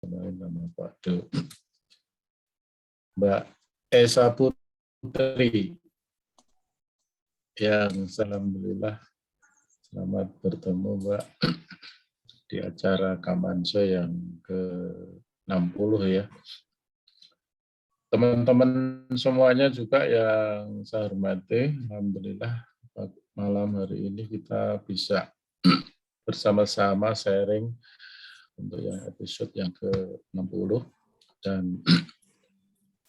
nama Pak Mbak Esa Putri yang alhamdulillah selamat bertemu Mbak di acara Kamanse yang ke-60 ya. Teman-teman semuanya juga yang saya hormati, alhamdulillah malam hari ini kita bisa bersama-sama sharing untuk yang episode yang ke-60 dan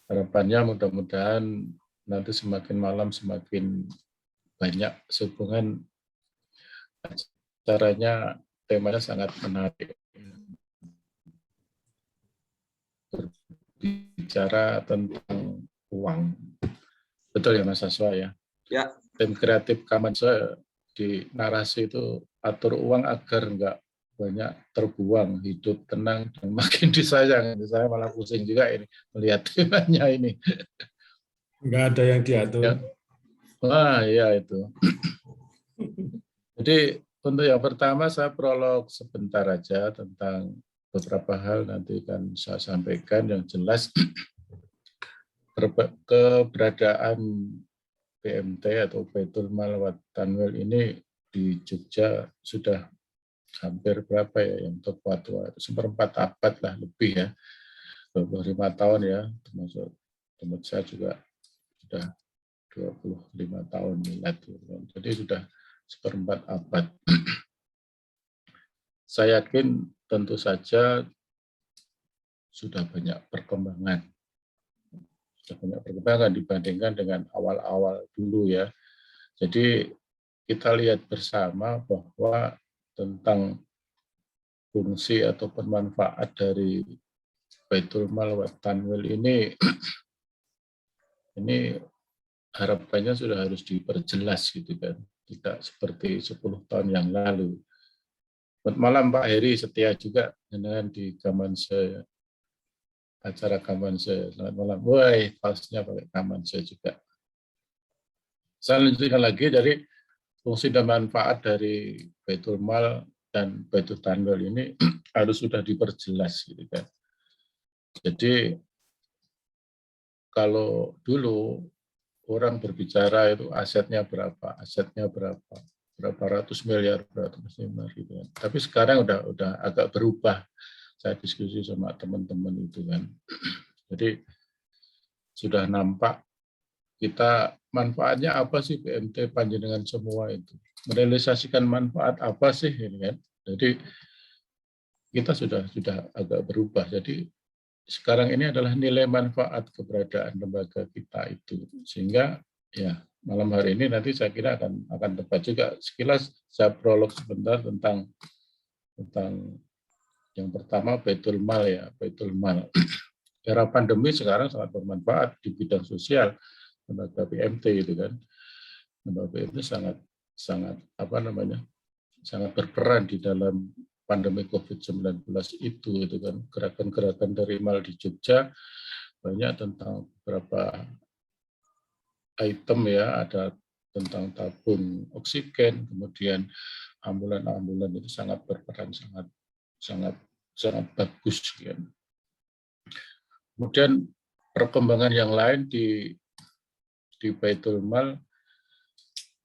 harapannya mudah-mudahan nanti semakin malam semakin banyak sehubungan acaranya, temanya sangat menarik. Berbicara tentang uang. Betul ya Mas Aswa ya? Ya. Tim kreatif Kamanse di narasi itu atur uang agar enggak banyak terbuang, hidup tenang dan makin disayang. Saya malah pusing juga ini melihat temanya ini. Enggak ada yang diatur. Ya. Wah, iya itu. Jadi untuk yang pertama saya prolog sebentar aja tentang beberapa hal nanti kan saya sampaikan yang jelas keberadaan BMT atau Baitul Mal wa Tanwil ini di Jogja sudah hampir berapa ya yang tepat, seperempat abad lah lebih ya, 25 tahun ya, termasuk tempat saya juga sudah 25 tahun milad, jadi sudah seperempat abad. Saya yakin tentu saja sudah banyak perkembangan dibandingkan dengan awal-awal dulu ya. Jadi kita lihat bersama bahwa tentang fungsi atau manfaat dari Baitul Mal wa Tanwil ini harapannya sudah harus diperjelas gitu kan. Tidak seperti 10 tahun yang lalu. Selamat malam Pak Heri, setia juga dengan di Kamanse, acara Kamanse. Selamat malam. Woi, pasnya pakai Kamanse juga. Saya lanjutkan lagi dari fungsi dan manfaat dari Baitul Mal dan Baitul Tanwil ini harus sudah diperjelas gitu kan. Jadi kalau dulu orang berbicara itu asetnya berapa ratus miliar, gitu kan. Tapi sekarang udah agak berubah. Saya diskusi sama teman-teman itu kan. Jadi sudah nampak kita manfaatnya apa sih BMT panjenengan semua itu. Merealisasikan manfaat apa sih ini kan. Jadi kita sudah agak berubah. Jadi sekarang ini adalah nilai manfaat keberadaan lembaga kita itu. Sehingga ya malam hari ini nanti saya kira akan tepat juga. Sekilas saya prolog sebentar tentang yang pertama Baitul Mal ya, Baitul Mal. Era pandemi sekarang sangat bermanfaat di bidang sosial, lembaga BMT itu kan. Lembaga BMT sangat sangat berperan di dalam pandemi COVID-19 itu kan. Gerakan-gerakan dari Mal di Jogja banyak tentang beberapa item ya, ada tentang tabung oksigen, kemudian ambulan-ambulan itu sangat berperan, sangat bagus ya. Kemudian perkembangan yang lain di Baitul Mal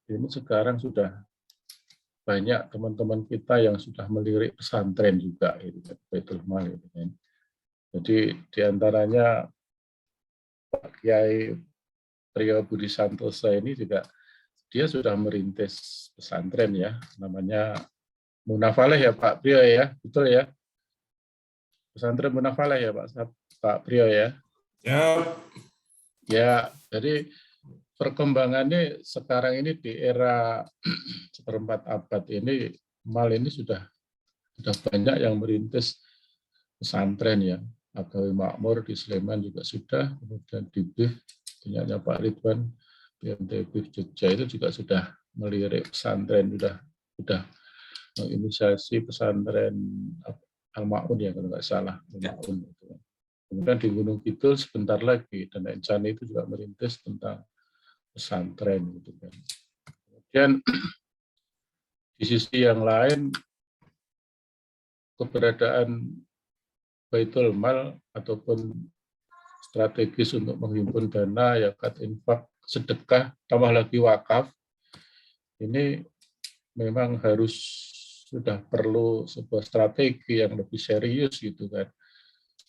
ini sekarang sudah banyak teman-teman kita yang sudah melirik pesantren juga itu Baitul Mal itu kan. Jadi diantaranya Pak Kiai Priyo Budi Santosa ini juga dia sudah merintis pesantren ya, namanya Munafaleh ya Pak Priyo ya, betul ya? Pesantren Munafaleh ya Pak Priyo ya? Ya. Ya, jadi perkembangannya sekarang ini di era seperempat abad ini, Mal ini sudah banyak yang merintis pesantren ya. Agawi Makmur di Sleman juga sudah, kemudian di BIF, punyanya Pak Ridwan, BMT BIF Jogja itu juga sudah melirik pesantren, sudah menginisiasi pesantren Al-Ma'un ya kalau nggak salah. Al-Ma'un. Kemudian di Gunung Kidul sebentar lagi, dan Encani itu juga merintis tentang pesantren gitu kan. Kemudian di sisi yang lain keberadaan baitul mal ataupun strategis untuk menghimpun dana, zakat, infak, sedekah, tambah lagi wakaf, ini memang harus sudah perlu sebuah strategi yang lebih serius gitu kan.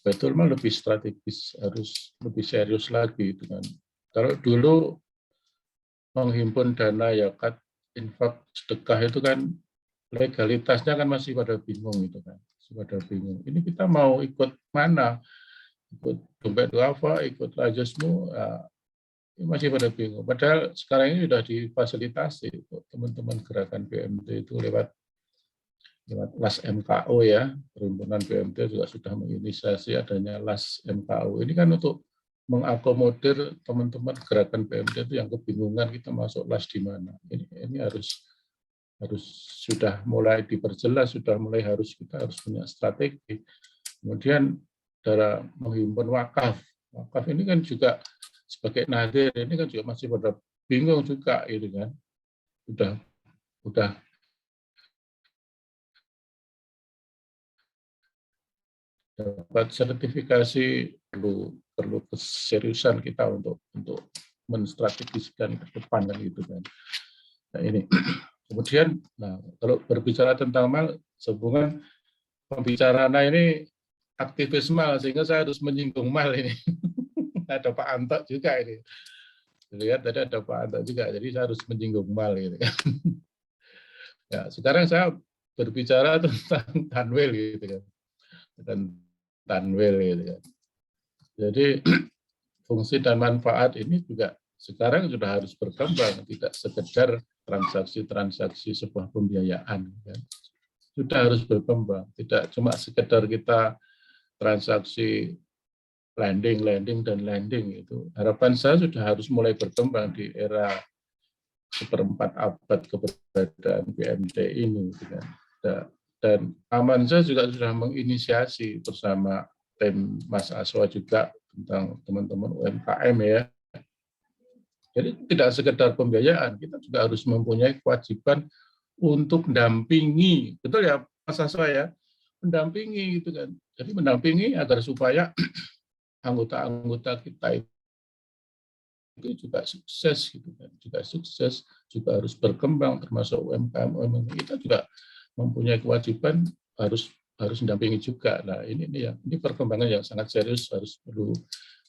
Baitul mal lebih strategis, harus lebih serius lagi gitu kan. Kalau dulu menghimpun dana, zakat, infak, sedekah itu kan legalitasnya kan masih pada bingung gitu kan. Masih pada bingung. Ini kita mau ikut mana? Ikut dompet duafa, ikut lajasmu, masih pada bingung. Padahal sekarang ini sudah difasilitasi teman-teman gerakan PMT itu lewat LAS MKO ya, Perhimpunan PMT juga sudah menginisiasi adanya LAS MKO. Ini kan untuk mengakomodir teman-teman gerakan PMT itu yang kebingungan kita masuk LAS di mana. Ini harus sudah mulai diperjelas, sudah mulai kita harus punya strategi. Kemudian cara menghimpun wakaf. Wakaf ini kan juga sebagai nadir, ini kan juga masih pada bingung juga gitu kan. Udah dapat sertifikasi, perlu keseriusan kita untuk menstrategiskan ke depan kan gitu kan. Nah, ini kemudian kalau berbicara tentang mal, sehubungan pembicaraan ini aktivis mal, sehingga saya harus menyinggung mal ini. Ada Pak Anto juga ini. Lihat tadi ada Pak Anto juga, jadi saya harus menyinggung mal gitu kan. Ya, sekarang saya berbicara tentang Tanwil gitu kan. Dan Tanwil gitu kan. Jadi fungsi dan manfaat ini juga sekarang sudah harus berkembang, tidak sekedar transaksi-transaksi sebuah pembiayaan kan. Sudah harus berkembang, tidak cuma sekedar kita transaksi lending dan lending itu. Harapan saya sudah harus mulai berkembang di era seperempat abad keberadaan PMT ini. Dan Amansyah juga sudah menginisiasi bersama tim Mas Aswa juga tentang teman-teman UMKM ya. Jadi tidak sekedar pembiayaan, kita juga harus mempunyai kewajiban untuk mendampingi, betul ya Mas Aswa ya, mendampingi gitu kan. Jadi mendampingi agar supaya anggota-anggota kita itu juga sukses gitu kan, juga harus berkembang, termasuk UMKM kita juga mempunyai kewajiban harus mendampingi juga. Nah ini perkembangan yang sangat serius, harus perlu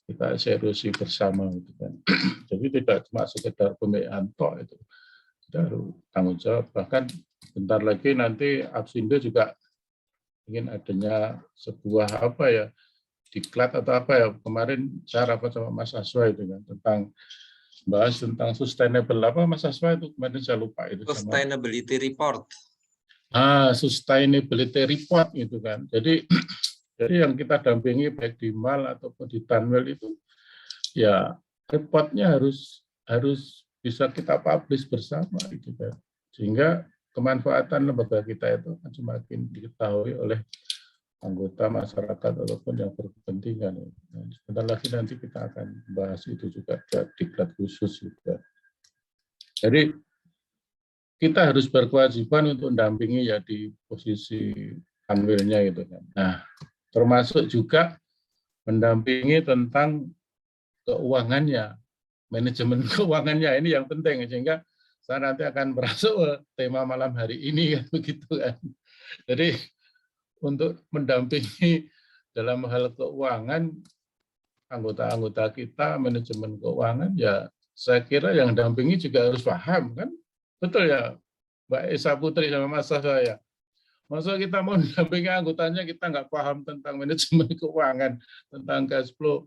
kita seriusi bersama gitu kan. Jadi tidak cuma sekedar pembiayaan toh, itu kita harus tanggung jawab. Bahkan bentar lagi nanti Absindo juga ingin adanya sebuah diklat atau kemarin saya rapat sama Mas Aswa itu kan bahas tentang sustainable Mas Aswa itu kemarin saya lupa itu sustainability report. Sustainability report itu kan. Jadi yang kita dampingi baik di MAL ataupun di Tanwil itu ya reportnya harus bisa kita publish bersama gitu kan. Sehingga kemanfaatan lembaga kita itu akan semakin diketahui oleh anggota masyarakat ataupun yang berkepentingan. Sebentar lagi nanti kita akan bahas itu juga diklat khusus juga. Jadi kita harus berkewajiban untuk mendampingi ya di posisi Tanwilnya gitu kan. Nah, termasuk juga mendampingi tentang keuangannya, manajemen keuangannya ini yang penting sehingga saya nanti akan merasuk tema malam hari ini kan begitu kan. Jadi untuk mendampingi dalam hal keuangan anggota-anggota kita, manajemen keuangan, ya saya kira yang dampingi juga harus paham kan. Betul ya Mbak Esa Putri sama Mas saya. Masa kita mau mendampingi anggotanya kita nggak paham tentang manajemen keuangan, tentang cash flow,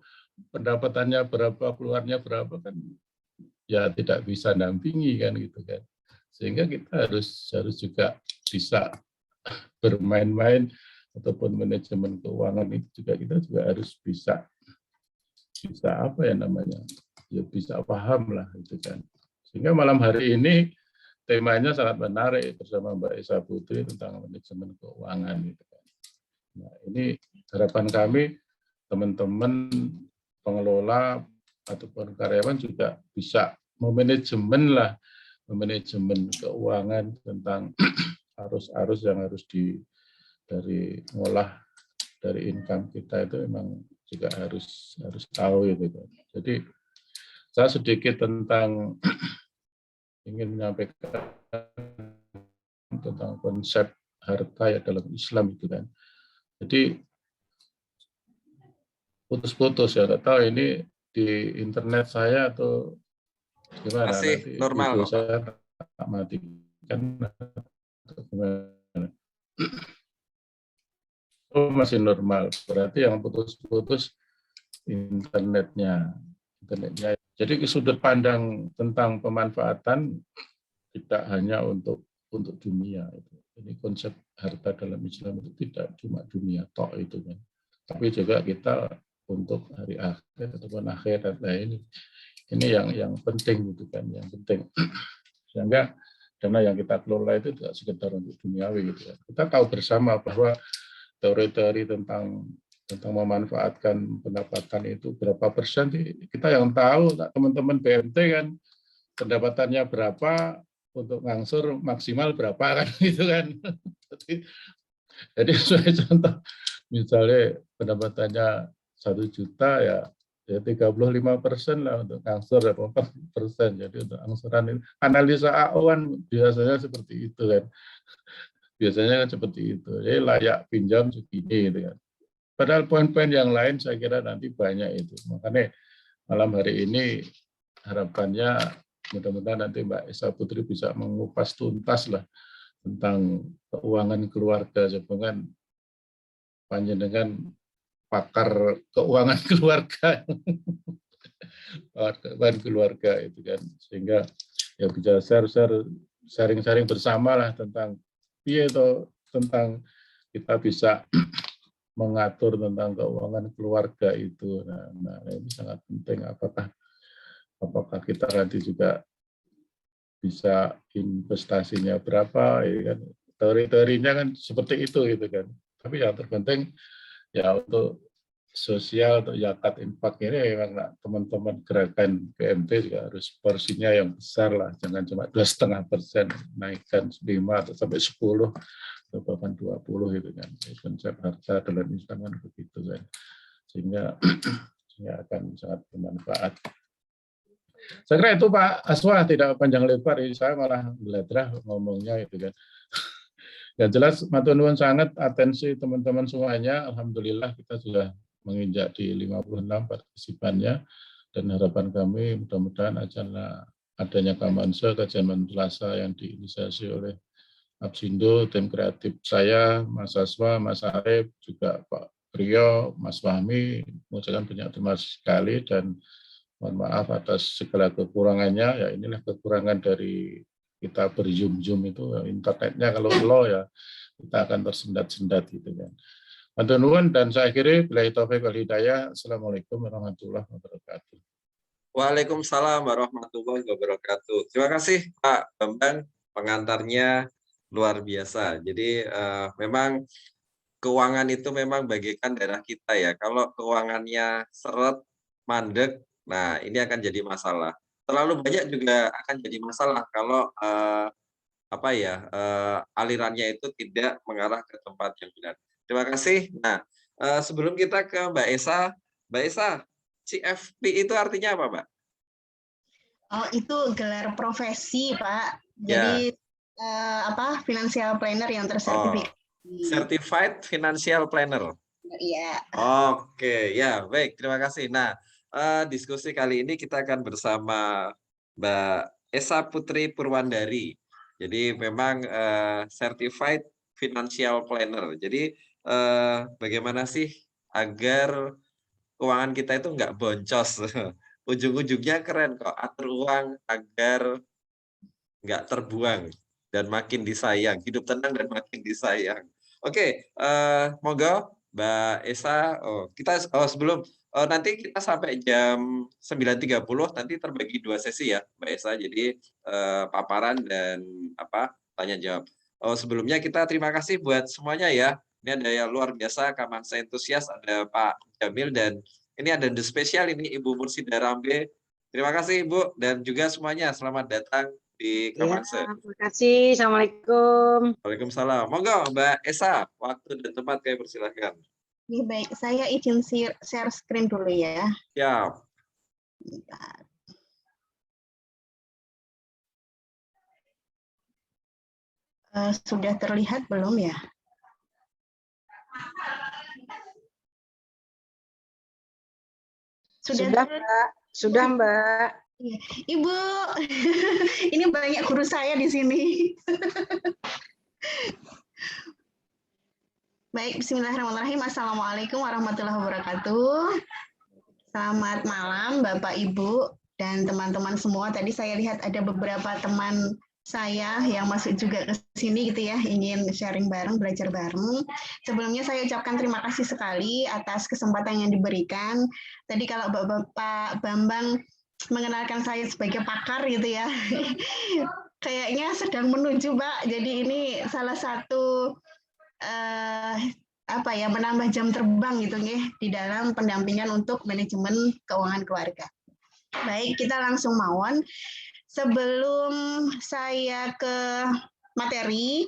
pendapatannya berapa, keluarnya berapa kan ya tidak bisa dampingi kan gitu kan. Sehingga kita harus juga bisa bermain-main ataupun manajemen keuangan itu juga kita juga harus bisa bisa paham lah itu kan. Sehingga malam hari ini temanya sangat menarik bersama Mbak Esa Putri tentang manajemen keuangan gitu kan. Nah, ini harapan kami teman-teman pengelola ataupun karyawan juga bisa memanajemen keuangan tentang arus-arus yang harus dari ngolah dari income kita itu memang juga harus tahu gitu kan. Jadi saya sedikit ingin menyampaikan tentang konsep harta ya dalam Islam itu kan. Jadi putus-putus ya, nggak tahu ini di internet saya atau gimana, Masih nanti normal video kok, Pak. saya tak matikan atau gimana. Oh, masih normal, berarti yang putus-putus internetnya. Jadi sudut pandang tentang pemanfaatan tidak hanya untuk dunia itu. Ini konsep harta dalam Islam itu tidak cuma dunia tok itu kan, tapi juga kita untuk hari akhir ataupun akhirat. Nah ini yang penting gitu kan, yang penting sehingga dana yang kita kelola itu tidak sekedar untuk duniawi gitu kan. Kita tahu bersama bahwa teori-teori tentang memanfaatkan pendapatan itu berapa persen, kita yang tahu, teman-teman BMT kan pendapatannya berapa, untuk ngangsur maksimal berapa kan gitu kan. Jadi sebagai contoh, misalnya pendapatannya 1 juta ya 35% lah untuk ngangsur, 4%. Jadi untuk angsuran ini analisa AOan biasanya seperti itu kan. Biasanya kan seperti itu. Jadi layak pinjam segini gitu kan. Padahal poin-poin yang lain saya kira nanti banyak itu. Makanya malam hari ini harapannya mudah-mudahan nanti Mbak Esa Putri bisa mengupas tuntas lah tentang keuangan keluarga. Sebenarnya panjenengan pakar keuangan keluarga, keuangan keluarga itu kan, sehingga ya bisa sharing-sharing bersama lah tentang tentang kita bisa mengatur tentang keuangan keluarga itu. Nah, ini sangat penting. Apakah kita nanti juga bisa investasinya berapa, ya kan? Teori-teorinya kan seperti itu gitu kan. Tapi yang terpenting ya untuk sosial, untuk zakat infak ini memang teman-teman gerakan PMT juga harus porsinya yang besar lah, jangan cuma 2,5%, naikkan 5 atau sampai 10 atau bahkan 20 gitu kan. Konsep harta dalam Islam kan begitu kan, sehingga akan sangat bermanfaat. Saya kira itu Pak Aswa, tidak panjang lebar, saya malah beladrah ngomongnya itu kan. Yang jelas matur nuwun sangat atensi teman-teman semuanya. Alhamdulillah kita sudah menginjak di 56 partisipannya, dan harapan kami mudah-mudahan adanya Kamanse, kajian Selasa yang diinisiasi oleh Absindo, tim kreatif saya, Mas Aswa, Mas Arif, juga Pak Priyo, Mas Fahmi, mengucapkan banyak terima kasih sekali dan mohon maaf atas segala kekurangannya. Ya inilah kekurangan dari kita berzoom itu, internetnya kalau low ya kita akan tersendat-sendat gitu kan. Matur nuwun, dan saya akhiri billahi taufiq wal hidayah. Assalamualaikum warahmatullahi wabarakatuh. Waalaikumsalam warahmatullahi wabarakatuh. Terima kasih Pak Bambang, pengantarnya luar biasa. Jadi memang keuangan itu memang bagaikan darah kita ya. Kalau keuangannya seret, mandek, nah ini akan jadi masalah. Terlalu banyak juga akan jadi masalah kalau alirannya itu tidak mengarah ke tempat yang benar. Terima kasih. Nah, sebelum kita ke Mbak Esa, CFP itu artinya apa, Mbak? Oh, itu gelar profesi, Pak. Ya. Jadi financial planner yang tersertifikasi. Certified Financial Planner. Iya. Oke, ya baik. Terima kasih. Nah, diskusi kali ini kita akan bersama Mbak Esa Putri Purwandari. Jadi memang Certified Financial Planner. Jadi bagaimana sih agar keuangan kita itu nggak boncos? Ujung-ujungnya keren kok, atur uang agar nggak terbuang dan makin disayang, hidup tenang dan makin disayang. Oke, monggo Mbak Esa. Sebelum nanti kita sampai jam 9.30 nanti terbagi 2 sesi ya Mbak Esa. Jadi paparan dan tanya jawab. Sebelumnya kita terima kasih buat semuanya ya. Ini ada yang luar biasa, Kamanse Entusias, ada Pak Jamil, dan ini ada The Special, ini Ibu Mursida Rambe. Terima kasih Ibu, dan juga semuanya selamat datang di Kamanse. Ya, terima kasih. Assalamualaikum. Waalaikumsalam. Monggo Mbak Esa, waktu dan tempat kami persilahkan. Baik, saya izin share screen dulu ya. Ya. Bentar. Sudah terlihat belum ya? Sudah, Mbak. Sudah, Mbak. Ibu, ini banyak guru saya di sini. Baik, bismillahirrahmanirrahim. Assalamualaikum warahmatullahi wabarakatuh. Selamat malam, Bapak, Ibu, dan teman-teman semua. Tadi saya lihat ada beberapa teman saya yang masuk juga ke sini gitu ya, ingin sharing bareng, belajar bareng. Sebelumnya saya ucapkan terima kasih sekali atas kesempatan yang diberikan. Tadi kalau Bapak Bambang mengenalkan saya sebagai pakar gitu ya, kayaknya sedang menuju, Pak. Jadi ini salah satu menambah jam terbang gitu nih di dalam pendampingan untuk manajemen keuangan keluarga. Baik, kita langsung mawon. Sebelum saya ke materi,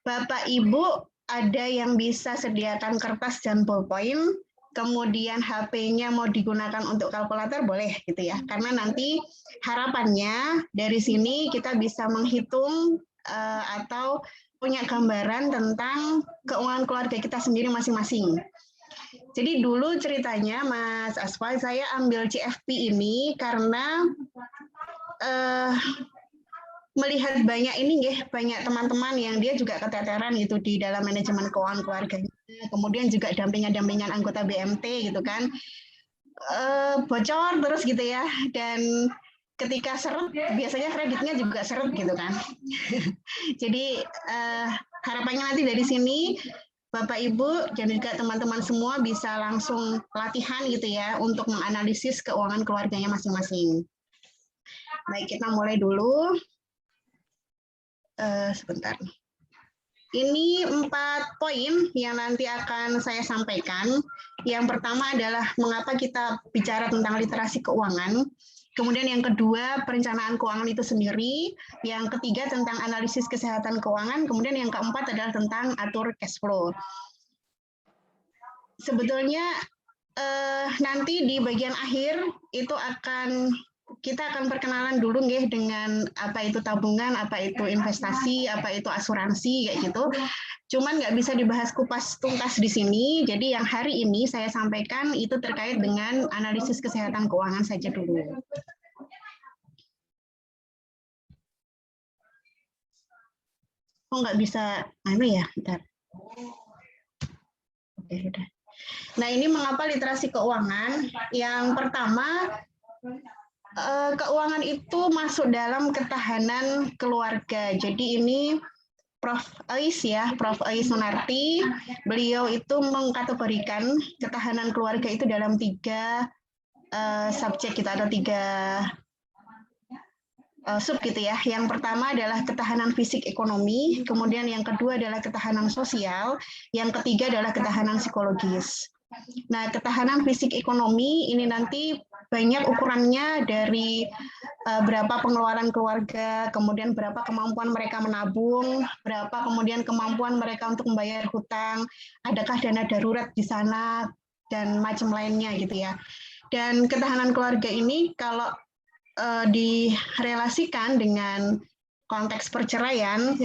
Bapak Ibu ada yang bisa sediakan kertas dan ballpoint, kemudian HP-nya mau digunakan untuk kalkulator boleh gitu ya. Karena nanti harapannya dari sini kita bisa menghitung atau punya gambaran tentang keuangan keluarga kita sendiri masing-masing. Jadi dulu ceritanya Mas Asfal, saya ambil CFP ini karena melihat banyak banyak teman-teman yang dia juga keteteran gitu di dalam manajemen keuangan keluarganya. Kemudian juga dampingan-dampingan anggota BMT gitu kan. Bocor terus gitu ya, dan ketika seret biasanya kreditnya juga seret gitu kan. Jadi harapannya nanti dari sini Bapak Ibu dan juga teman-teman semua bisa langsung latihan gitu ya untuk menganalisis keuangan keluarganya masing-masing. Baik, kita mulai dulu. Sebentar. Ini 4 poin yang nanti akan saya sampaikan. Yang pertama adalah mengapa kita bicara tentang literasi keuangan. Kemudian yang kedua, perencanaan keuangan itu sendiri. Yang ketiga, tentang analisis kesehatan keuangan. Kemudian yang keempat adalah tentang atur cash flow. Sebetulnya nanti di bagian akhir itu kita akan perkenalan dulu nggih dengan apa itu tabungan, apa itu investasi, apa itu asuransi kayak gitu. Cuman nggak bisa dibahas kupas tuntas di sini. Jadi yang hari ini saya sampaikan itu terkait dengan analisis kesehatan keuangan saja dulu. Oh nggak bisa, ya, bentar. Oke, udah. Nah ini mengapa literasi keuangan? Yang pertama, keuangan itu masuk dalam ketahanan keluarga. Jadi ini Prof. Ais Sunarti, beliau itu mengkategorikan ketahanan keluarga itu dalam 3 subjek gitu, ada 3 sub gitu ya. Yang pertama adalah ketahanan fisik ekonomi, kemudian yang kedua adalah ketahanan sosial, yang ketiga adalah ketahanan psikologis. Nah, ketahanan fisik ekonomi ini nanti banyak ukurannya dari berapa pengeluaran keluarga, kemudian berapa kemampuan mereka menabung, berapa kemudian kemampuan mereka untuk membayar hutang, adakah dana darurat di sana, dan macam lainnya gitu ya. Dan ketahanan keluarga ini kalau direlasikan dengan konteks perceraian,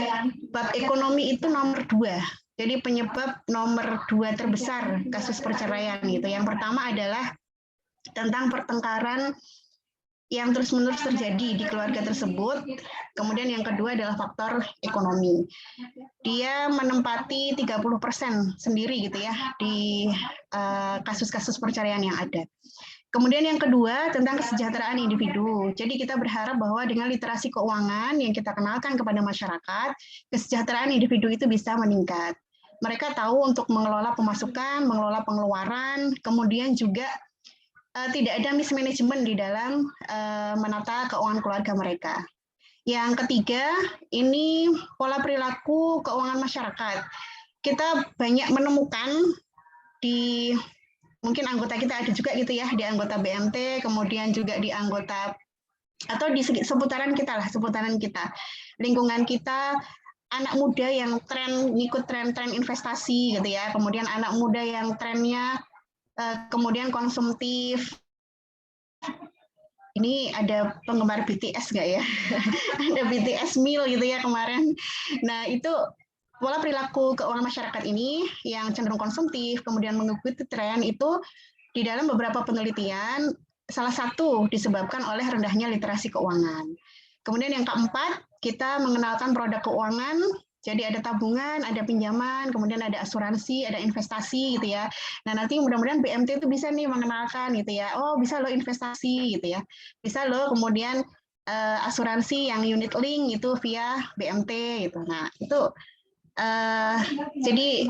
bab ekonomi itu nomor 2. Jadi penyebab nomor 2 terbesar kasus perceraian gitu. Yang pertama adalah tentang pertengkaran yang terus-menerus terjadi di keluarga tersebut. Kemudian yang kedua adalah faktor ekonomi. Dia menempati 30% sendiri gitu ya di kasus-kasus perceraian yang ada. Kemudian yang kedua tentang kesejahteraan individu. Jadi kita berharap bahwa dengan literasi keuangan yang kita kenalkan kepada masyarakat, kesejahteraan individu itu bisa meningkat. Mereka tahu untuk mengelola pemasukan, mengelola pengeluaran, kemudian juga tidak ada mismanagement di dalam menata keuangan keluarga mereka. Yang ketiga, ini pola perilaku keuangan masyarakat. Kita banyak menemukan di mungkin anggota kita ada juga gitu ya, di anggota BMT, kemudian juga di anggota atau di seputaran kita lah, seputaran kita, lingkungan kita anak muda yang ngikut tren investasi gitu ya, kemudian anak muda yang trennya kemudian konsumtif. Ini ada penggemar BTS nggak ya? Ada BTS meal gitu ya kemarin. Nah, itu pola perilaku keuangan masyarakat ini yang cenderung konsumtif, kemudian mengikuti tren itu di dalam beberapa penelitian, salah satu disebabkan oleh rendahnya literasi keuangan. Kemudian yang keempat, kita mengenalkan produk keuangan. Jadi ada tabungan, ada pinjaman, kemudian ada asuransi, ada investasi gitu ya. Nah nanti mudah-mudahan BMT itu bisa nih mengenalkan gitu ya. Oh bisa lo investasi gitu ya. Bisa lo kemudian asuransi yang unit link itu via BMT gitu. Nah itu jadi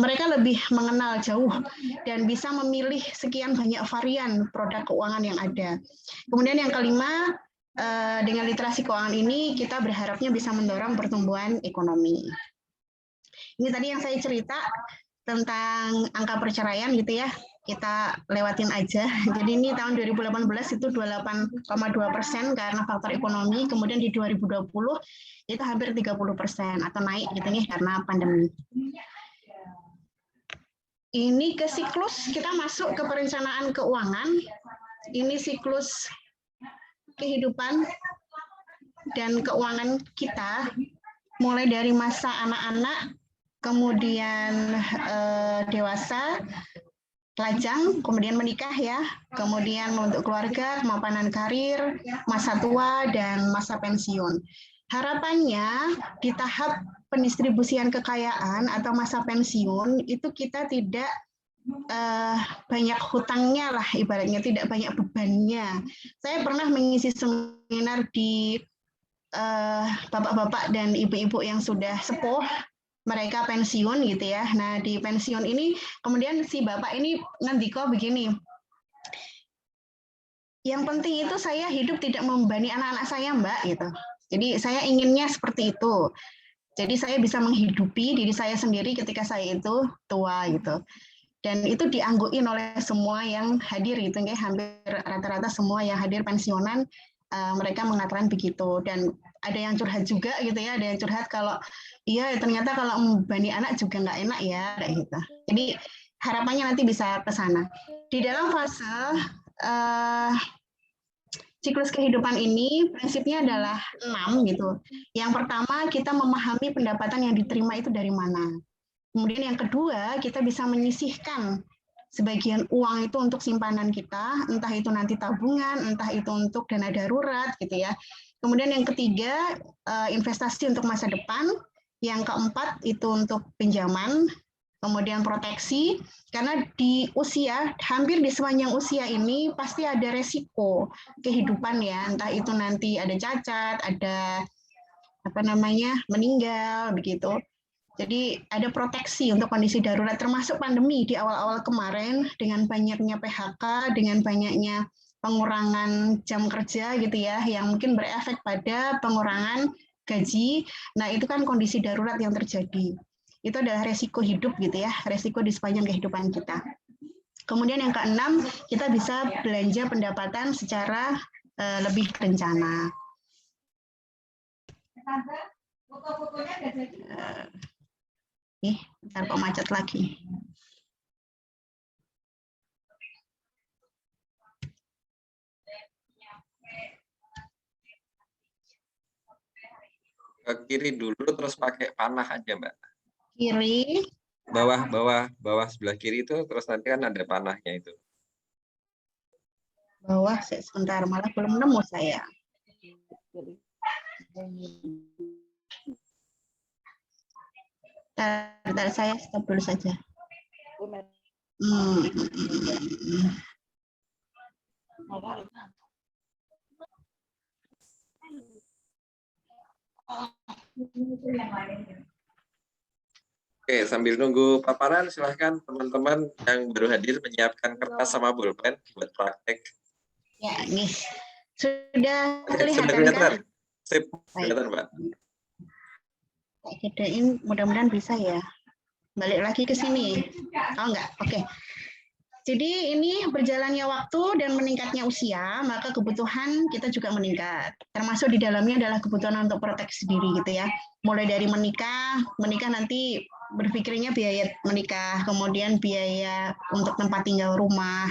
mereka lebih mengenal jauh dan bisa memilih sekian banyak varian produk keuangan yang ada. Kemudian yang kelima, dengan literasi keuangan ini kita berharapnya bisa mendorong pertumbuhan ekonomi. Ini tadi yang saya cerita tentang angka perceraian gitu ya, kita lewatin aja. Jadi ini tahun 2018 itu 28,2% karena faktor ekonomi, kemudian di 2020 itu hampir 30% atau naik gitu nih karena pandemi. Ini ke siklus, kita masuk ke perencanaan keuangan. Ini siklus kehidupan dan keuangan kita, mulai dari masa anak-anak, kemudian dewasa, lajang, kemudian menikah ya, kemudian membentuk keluarga, kemapanan karir, masa tua, dan masa pensiun. Harapannya di tahap pendistribusian kekayaan atau masa pensiun itu kita tidak banyak hutangnya lah ibaratnya, tidak banyak bebannya. Saya pernah mengisi seminar di bapak-bapak dan ibu-ibu yang sudah sepuh, mereka pensiun gitu ya. Nah di pensiun ini kemudian si bapak ini ngendiko begini, yang penting itu saya hidup tidak membebani anak-anak saya mbak gitu. Jadi saya inginnya seperti itu. Jadi saya bisa menghidupi diri saya sendiri ketika saya itu tua gitu. Dan itu diangguin oleh semua yang hadir gitu ya, hampir rata-rata semua yang hadir pensiunan mereka mengatakan begitu. Dan ada yang curhat juga gitu ya, ada yang curhat kalau iya ternyata kalau membebani anak juga nggak enak ya kayak gitu. Jadi harapannya nanti bisa ke sana. Di dalam fase siklus kehidupan ini prinsipnya adalah 6 gitu. Yang pertama kita memahami pendapatan yang diterima itu dari mana. Kemudian yang kedua, kita bisa menyisihkan sebagian uang itu untuk simpanan kita, entah itu nanti tabungan, entah itu untuk dana darurat, gitu ya. Kemudian yang ketiga, investasi untuk masa depan. Yang keempat, itu untuk pinjaman, kemudian proteksi, karena di usia, hampir di sepanjang usia ini, pasti ada resiko kehidupan ya, entah itu nanti ada cacat, ada meninggal, begitu. Jadi ada proteksi untuk kondisi darurat termasuk pandemi di awal-awal kemarin dengan banyaknya PHK, dengan banyaknya pengurangan jam kerja gitu ya, yang mungkin berefek pada pengurangan gaji. Nah itu kan kondisi darurat yang terjadi. Itu adalah resiko hidup gitu ya, resiko di sepanjang kehidupan kita. Kemudian yang keenam, kita bisa belanja pendapatan secara lebih terencana. Ntar kok macet lagi. Ke kiri dulu terus pakai panah aja, Mbak. Kiri. Bawah sebelah kiri itu terus nanti kan ada panahnya itu. Bawah sebentar, malah belum nemu saya. Bentar, saya stop dulu saja. Oke, sambil nunggu paparan, silahkan teman-teman yang baru hadir menyiapkan kertas sama pulpen buat praktek. Ya, nih. Sudah kelihatan Sebentar. kan? Sip, kelihatan, Mbak. Saya gedein, mudah-mudahan bisa ya. Balik lagi ke sini. Oh enggak, oke. Jadi ini berjalannya waktu dan meningkatnya usia, maka kebutuhan kita juga meningkat. Termasuk di dalamnya adalah kebutuhan untuk proteksi diri gitu ya. Mulai dari menikah nanti berpikirnya biaya menikah, kemudian biaya untuk tempat tinggal rumah.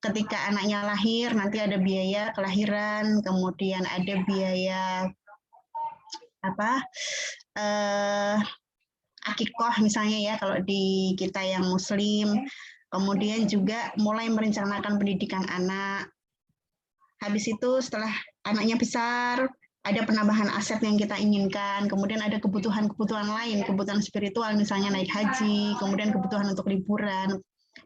Ketika anaknya lahir, nanti ada biaya kelahiran, kemudian ada biaya akikoh misalnya ya kalau di kita yang muslim. Kemudian juga mulai merencanakan pendidikan anak. Habis itu setelah anaknya besar, ada penambahan aset yang kita inginkan, kemudian ada kebutuhan-kebutuhan lain, kebutuhan spiritual misalnya naik haji, kemudian kebutuhan untuk liburan,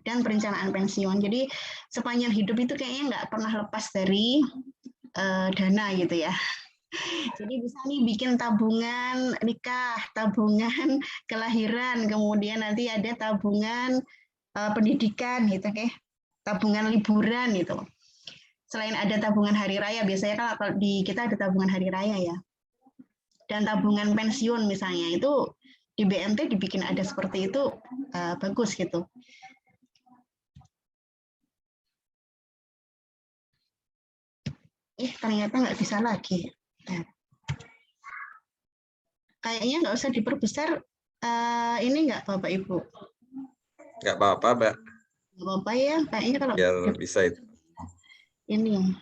dan perencanaan pensiun. Jadi sepanjang hidup itu kayaknya nggak pernah lepas dari dana gitu ya. Jadi bisa nih bikin tabungan nikah, tabungan kelahiran, kemudian nanti ada tabungan pendidikan gitu, tabungan liburan gitu. Selain ada tabungan hari raya, biasanya kalau di kita ada tabungan hari raya ya. Dan tabungan pensiun misalnya itu di BMT dibikin ada seperti itu bagus gitu. Ternyata nggak bisa lagi. Kayaknya nggak usah diperbesar. Ini nggak Bapak Ibu? Nggak apa-apa, Mbak. Nggak apa-apa ya, kayaknya kalau Biar bisa itu. ini.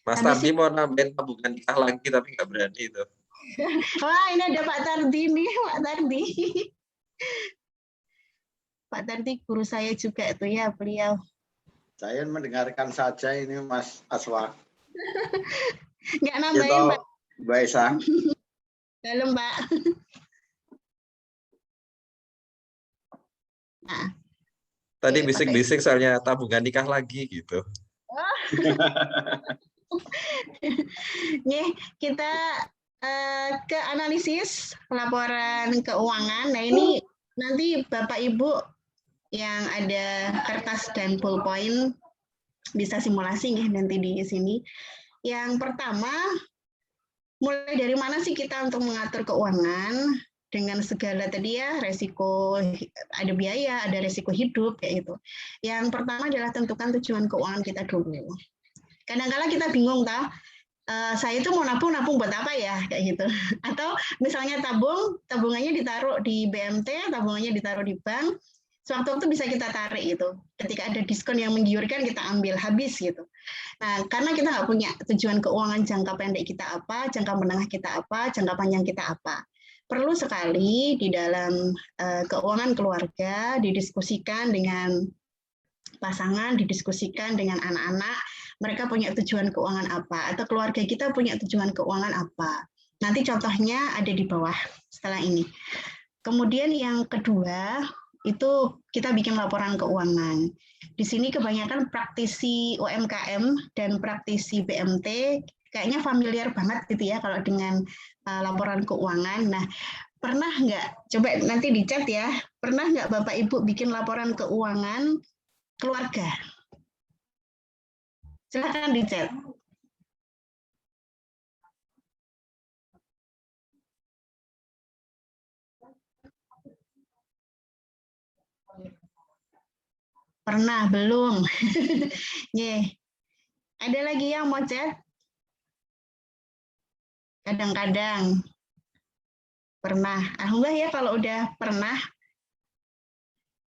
Mas Tardi mau nambahin tabungan nikah lagi tapi nggak berani itu. Wah, ini ada Pak Tardi nih, Pak Tardi. Pak Tardi guru saya juga itu ya, beliau. Saya mendengarkan saja ini Mas Aswa. Nggak nambahin, Pak. Mbak Esa. Dalam, Pak. Nah, tadi bisik-bisik soalnya tabungan nikah lagi gitu. Kita ke analisis laporan keuangan. Nah ini nanti Bapak Ibu yang ada kertas dan ballpoint bisa simulasi nih nanti di sini. Yang pertama, mulai dari mana sih kita untuk mengatur keuangan dengan segala tadi ya resiko, ada biaya, ada resiko hidup kayak gitu. Yang pertama adalah tentukan tujuan keuangan kita dulu. Kadang-kala kita bingung saya itu mau nabung buat apa ya kayak gitu. Atau misalnya tabungannya ditaruh di BMT, tabungannya ditaruh di bank. Sewaktu-waktu bisa kita tarik gitu. Ketika ada diskon yang menggiurkan kita ambil habis gitu. Nah, karena kita nggak punya tujuan keuangan jangka pendek kita apa, jangka menengah kita apa, jangka panjang kita apa. Perlu sekali di dalam keuangan keluarga didiskusikan dengan pasangan, didiskusikan dengan anak-anak, mereka punya tujuan keuangan apa, atau keluarga kita punya tujuan keuangan apa. Nanti contohnya ada di bawah setelah ini. Kemudian yang kedua, itu kita bikin laporan keuangan. Di sini kebanyakan praktisi UMKM dan praktisi BMT kayaknya familiar banget gitu ya kalau dengan laporan keuangan. Nah, pernah nggak, coba nanti dicek ya, pernah nggak Bapak Ibu bikin laporan keuangan keluarga? Silakan dicek. Pernah, belum? Ada lagi yang mau chat? Kadang-kadang. Pernah. Alhamdulillah ya kalau udah pernah.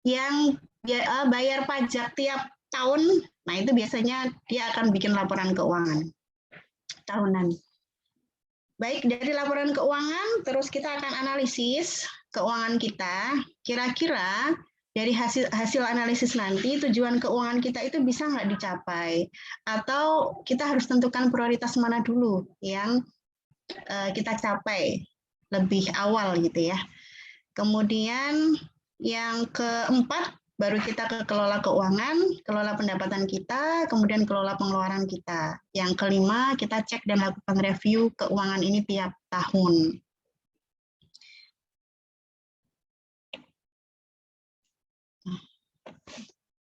Yang bayar pajak tiap tahun, nah itu biasanya dia akan bikin laporan keuangan tahunan. Baik, dari laporan keuangan, terus kita akan analisis keuangan kita, kira-kira dari hasil analisis nanti tujuan keuangan kita itu bisa nggak dicapai, atau kita harus tentukan prioritas mana dulu yang kita capai lebih awal gitu ya. Kemudian yang keempat, baru kita ke kelola keuangan, kelola pendapatan kita, kemudian kelola pengeluaran kita. Yang kelima, kita cek dan lakukan review keuangan ini tiap tahun.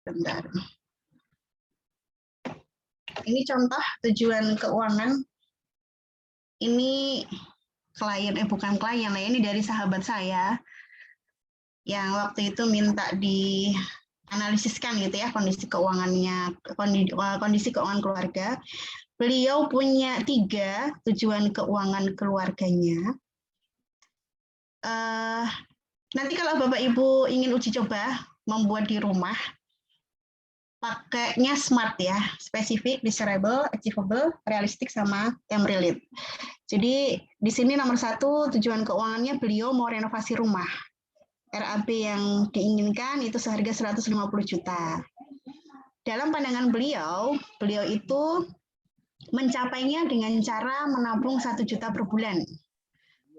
Bentar. Ini contoh tujuan keuangan. Ini klien, bukan klien, ini dari sahabat saya yang waktu itu minta analisiskan gitu ya kondisi keuangannya, kondisi keuangan keluarga. Beliau punya 3 tujuan keuangan keluarganya. Nanti kalau Bapak Ibu ingin uji coba membuat di rumah, pakainya SMART ya, spesifik, desirable, achievable, realistic, sama time relate. Jadi di sini nomor 1 tujuan keuangannya beliau mau renovasi rumah. RAB yang diinginkan itu seharga 150 juta. Dalam pandangan beliau itu mencapainya dengan cara menabung 1 juta per bulan.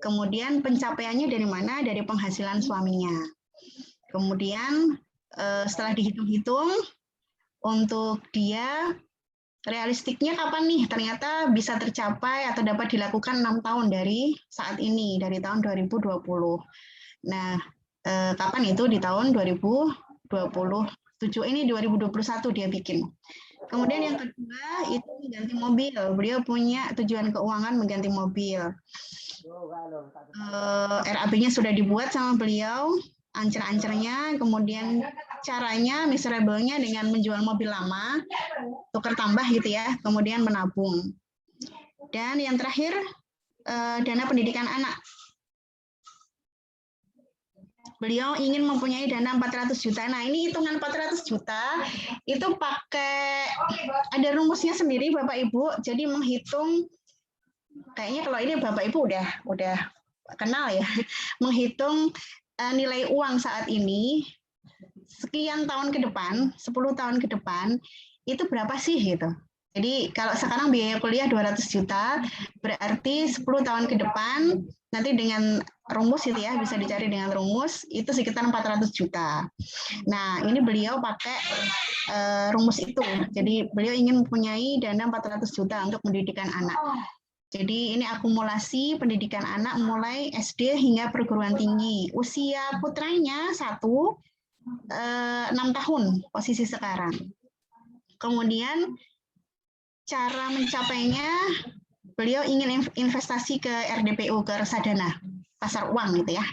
Kemudian pencapaiannya dari mana? Dari penghasilan suaminya. Kemudian setelah dihitung-hitung, untuk dia realistiknya kapan nih ternyata bisa tercapai atau dapat dilakukan 6 tahun dari saat ini, dari tahun 2020. Nah, kapan itu? Di tahun 2027, ini 2021 dia bikin. Kemudian yang kedua itu mengganti mobil. Beliau punya tujuan keuangan mengganti mobil. RAB-nya sudah dibuat sama beliau, ancer-ancernya, kemudian caranya miserable-nya dengan menjual mobil lama, tukar tambah gitu ya, kemudian menabung. Dan yang terakhir, dana pendidikan anak. Beliau ingin mempunyai dana 400 juta. Nah, ini hitungan 400 juta itu pakai, ada rumusnya sendiri Bapak Ibu, jadi menghitung, kayaknya kalau ini Bapak Ibu udah kenal ya, menghitung nilai uang saat ini sekian tahun ke depan, 10 tahun ke depan, itu berapa sih gitu. Jadi kalau sekarang biaya kuliah 200 juta, berarti 10 tahun ke depan, nanti dengan rumus itu ya, bisa dicari dengan rumus, itu sekitar 400 juta. Nah, ini beliau pakai rumus itu. Jadi beliau ingin mempunyai dana 400 juta untuk pendidikan anak. Jadi ini akumulasi pendidikan anak mulai SD hingga perguruan tinggi. Usia putranya 6 tahun posisi sekarang. Kemudian cara mencapainya, beliau ingin investasi ke RDPU, ke reksadana, pasar uang gitu ya,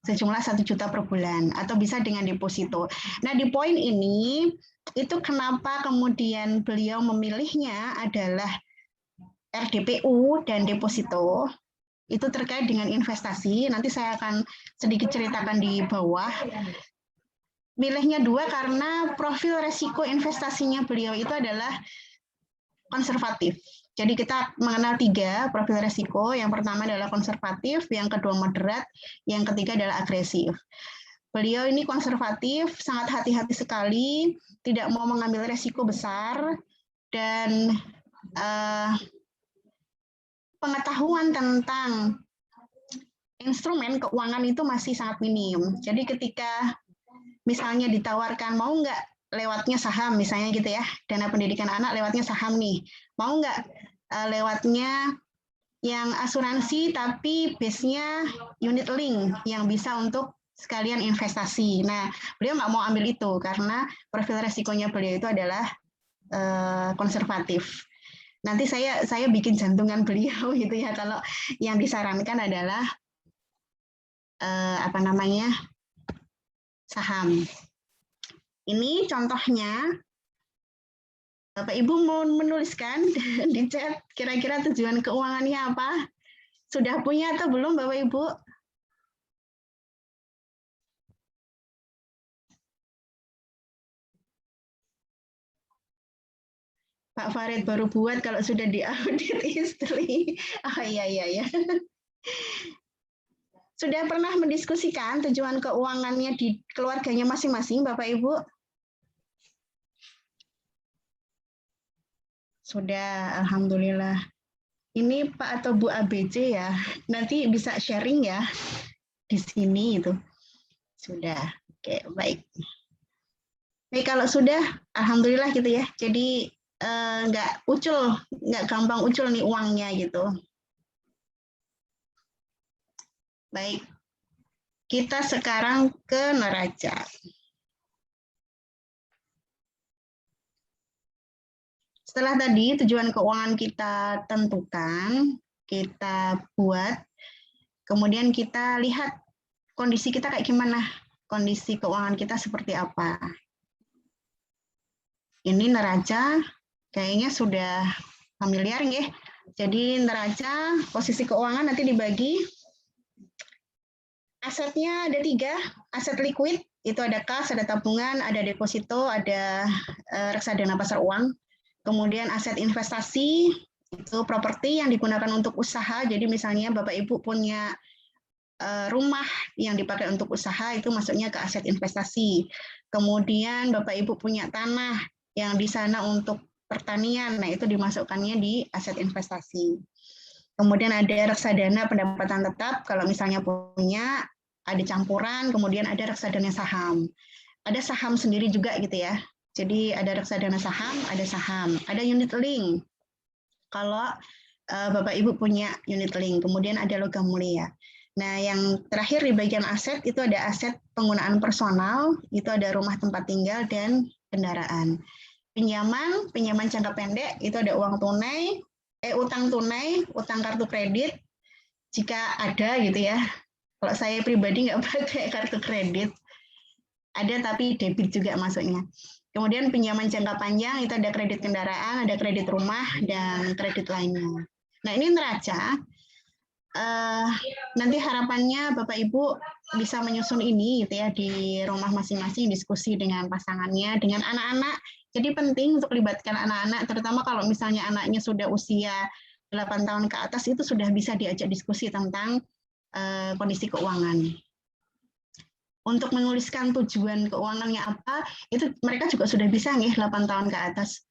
sejumlah 1 juta per bulan, atau bisa dengan deposito. Nah di poin ini, itu kenapa kemudian beliau memilihnya adalah RDPU dan deposito, itu terkait dengan investasi, nanti saya akan sedikit ceritakan di bawah. Milihnya 2 karena profil resiko investasinya beliau itu adalah konservatif. Jadi kita mengenal 3 profil resiko, yang pertama adalah konservatif, yang kedua moderat, yang ketiga adalah agresif. Beliau ini konservatif, sangat hati-hati sekali, tidak mau mengambil resiko besar, dan pengetahuan tentang instrumen keuangan itu masih sangat minim. Jadi ketika misalnya ditawarkan, mau nggak lewatnya saham misalnya gitu ya, dana pendidikan anak lewatnya saham nih, mau nggak lewatnya yang asuransi tapi base-nya unit link yang bisa untuk sekalian investasi. Nah, beliau nggak mau ambil itu karena profil resikonya beliau itu adalah konservatif. Nanti saya bikin jantungan beliau gitu ya, kalau yang disarankan adalah saham. Ini contohnya, Bapak Ibu mau menuliskan di chat kira-kira tujuan keuangannya apa? Sudah punya atau belum Bapak Ibu? Pak Farid baru buat kalau sudah diaudit istri. Oh iya. Sudah pernah mendiskusikan tujuan keuangannya di keluarganya masing-masing, Bapak Ibu? Sudah, alhamdulillah. Ini Pak atau Bu ABC ya, nanti bisa sharing ya di sini itu. Sudah, oke, baik. Baik, kalau sudah, alhamdulillah gitu ya. Jadi nggak gampang ucul nih uangnya gitu. Baik, kita sekarang ke neraca. Setelah tadi tujuan keuangan kita tentukan, kita buat, kemudian kita lihat kondisi kita kayak gimana, kondisi keuangan kita seperti apa. Ini neraca, kayaknya sudah familiar nggih. Jadi neraca posisi keuangan nanti dibagi. Asetnya ada 3, aset liquid itu ada kas, ada tabungan, ada deposito, ada reksadana pasar uang. Kemudian aset investasi itu properti yang digunakan untuk usaha. Jadi misalnya Bapak Ibu punya rumah yang dipakai untuk usaha itu masuknya ke aset investasi. Kemudian Bapak Ibu punya tanah yang di sana untuk pertanian, nah itu dimasukkannya di aset investasi. Kemudian ada reksadana pendapatan tetap, kalau misalnya punya, ada campuran, kemudian ada reksadana saham. Ada saham sendiri juga gitu ya. Jadi ada reksadana saham, ada unit link. Kalau Bapak Ibu punya unit link, kemudian ada logam mulia. Nah, yang terakhir di bagian aset itu ada aset penggunaan personal, itu ada rumah tempat tinggal dan kendaraan. Pinjaman jangka pendek itu ada uang tunai, utang tunai, utang kartu kredit jika ada gitu ya. Kalau saya pribadi nggak pakai kartu kredit, ada tapi debit juga masuknya. Kemudian pinjaman jangka panjang itu ada kredit kendaraan, ada kredit rumah dan kredit lainnya. Nah ini neraca. Nanti harapannya Bapak Ibu bisa menyusun ini gitu ya di rumah masing-masing, diskusi dengan pasangannya, dengan anak-anak. Jadi penting untuk libatkan anak-anak, terutama kalau misalnya anaknya sudah usia 8 tahun ke atas, itu sudah bisa diajak diskusi tentang kondisi keuangan. Untuk menuliskan tujuan keuangannya apa, itu mereka juga sudah bisa nih 8 tahun ke atas.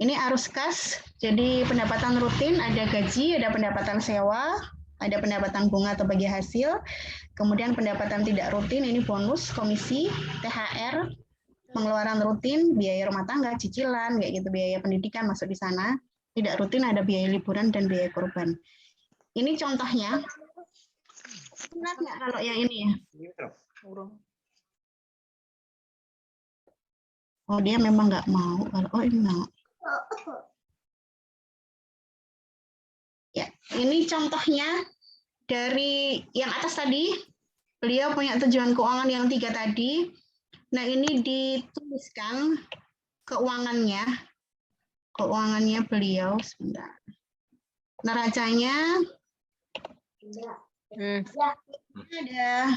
Ini arus kas, jadi pendapatan rutin, ada gaji, ada pendapatan sewa, ada pendapatan bunga atau bagi hasil, kemudian pendapatan tidak rutin, ini bonus, komisi, THR, pengeluaran rutin, biaya rumah tangga, cicilan, kayak gitu, biaya pendidikan masuk di sana. Tidak rutin ada biaya liburan dan biaya korban. Ini contohnya. Ingat nggak kalau yang ini ya? Oh dia memang nggak mau. Oh ini mau. Ya, ini contohnya dari yang atas tadi. Beliau punya tujuan keuangan yang 3 tadi. Nah ini dituliskan keuangannya beliau sebentar. Neracanya ada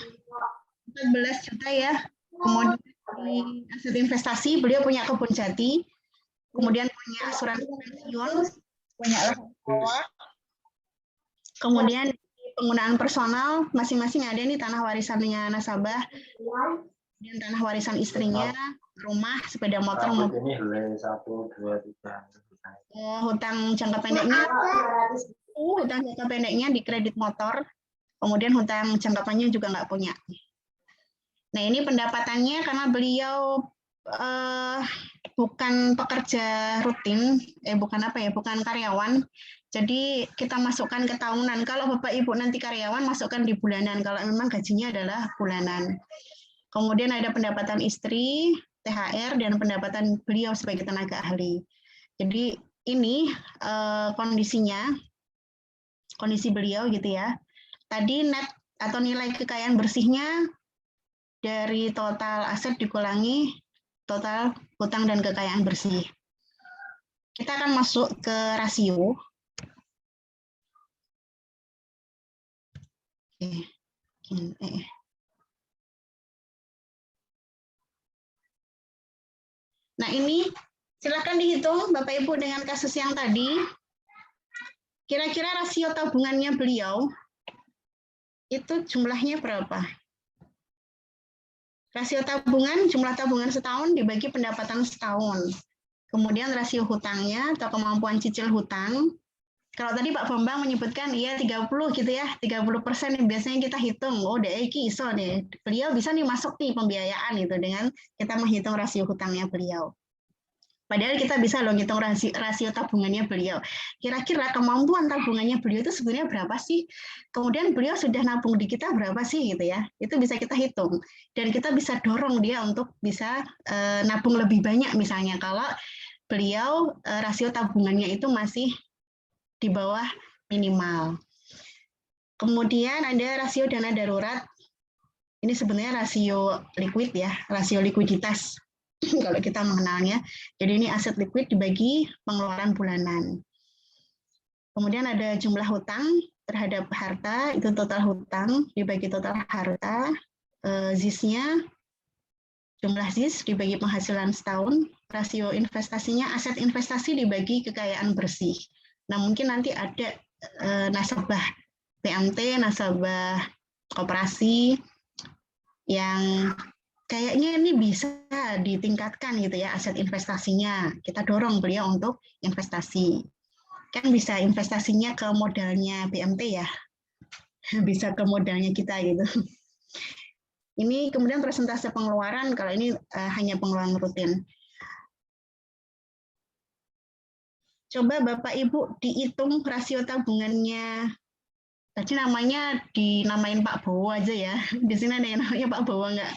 14 juta ya. Kemudian di aset investasi beliau punya kebun jati, kemudian punya asuransi pensiun, punya sawah. Kemudian penggunaan personal masing-masing ada nih tanah warisannya nasabah, dan tanah warisan istrinya, rumah, sepeda motor, mobil. Hutang jangka pendeknya di kredit motor, kemudian hutang jangka panjang juga nggak punya. Nah ini pendapatannya karena beliau bukan pekerja rutin, bukan karyawan. Jadi kita masukkan ke tahunan. Kalau Bapak Ibu nanti karyawan masukkan di bulanan. Kalau memang gajinya adalah bulanan. Kemudian ada pendapatan istri, THR, dan pendapatan beliau sebagai tenaga ahli. Jadi ini kondisinya, kondisi beliau gitu ya. Tadi net atau nilai kekayaan bersihnya dari total aset dikurangi total hutang dan kekayaan bersih. Kita akan masuk ke rasio. Nah ini silakan dihitung Bapak Ibu dengan kasus yang tadi. Kira-kira rasio tabungannya beliau itu jumlahnya berapa? Rasio tabungan, jumlah tabungan setahun dibagi pendapatan setahun. Kemudian rasio hutangnya atau kemampuan cicil hutang. Kalau tadi Pak Bambang menyebutkan iya 30 gitu ya, 30% yang biasanya kita hitung. Oh, iki iso deh. Beliau bisa nih masuk nih pembiayaan gitu dengan kita menghitung rasio hutangnya beliau. Padahal kita bisa loh ngitung rasio tabungannya beliau. Kira-kira kemampuan tabungannya beliau itu sebenarnya berapa sih? Kemudian beliau sudah nabung di kita berapa sih gitu ya? Itu bisa kita hitung. Dan kita bisa dorong dia untuk bisa nabung lebih banyak misalnya kalau beliau rasio tabungannya itu masih di bawah minimal. Kemudian ada rasio dana darurat. Ini sebenarnya rasio liquid ya, rasio likuiditas. kalau kita mengenalnya. Jadi ini aset liquid dibagi pengeluaran bulanan. Kemudian ada jumlah hutang terhadap harta, itu total hutang dibagi total harta. ZIS-nya, jumlah ZIS dibagi penghasilan setahun, rasio investasinya aset investasi dibagi kekayaan bersih. Nah, mungkin nanti ada nasabah PMT, nasabah koperasi yang kayaknya ini bisa ditingkatkan gitu ya aset investasinya. Kita dorong beliau untuk investasi. Kan bisa investasinya ke modalnya BMT ya, bisa ke modalnya kita gitu. Ini kemudian persentase pengeluaran, kalau ini hanya pengeluaran rutin. Coba Bapak Ibu dihitung rasio tabungannya. Tadi namanya dinamain Pak Bowo aja ya. Di sini ada yang namanya Pak Bowo enggak?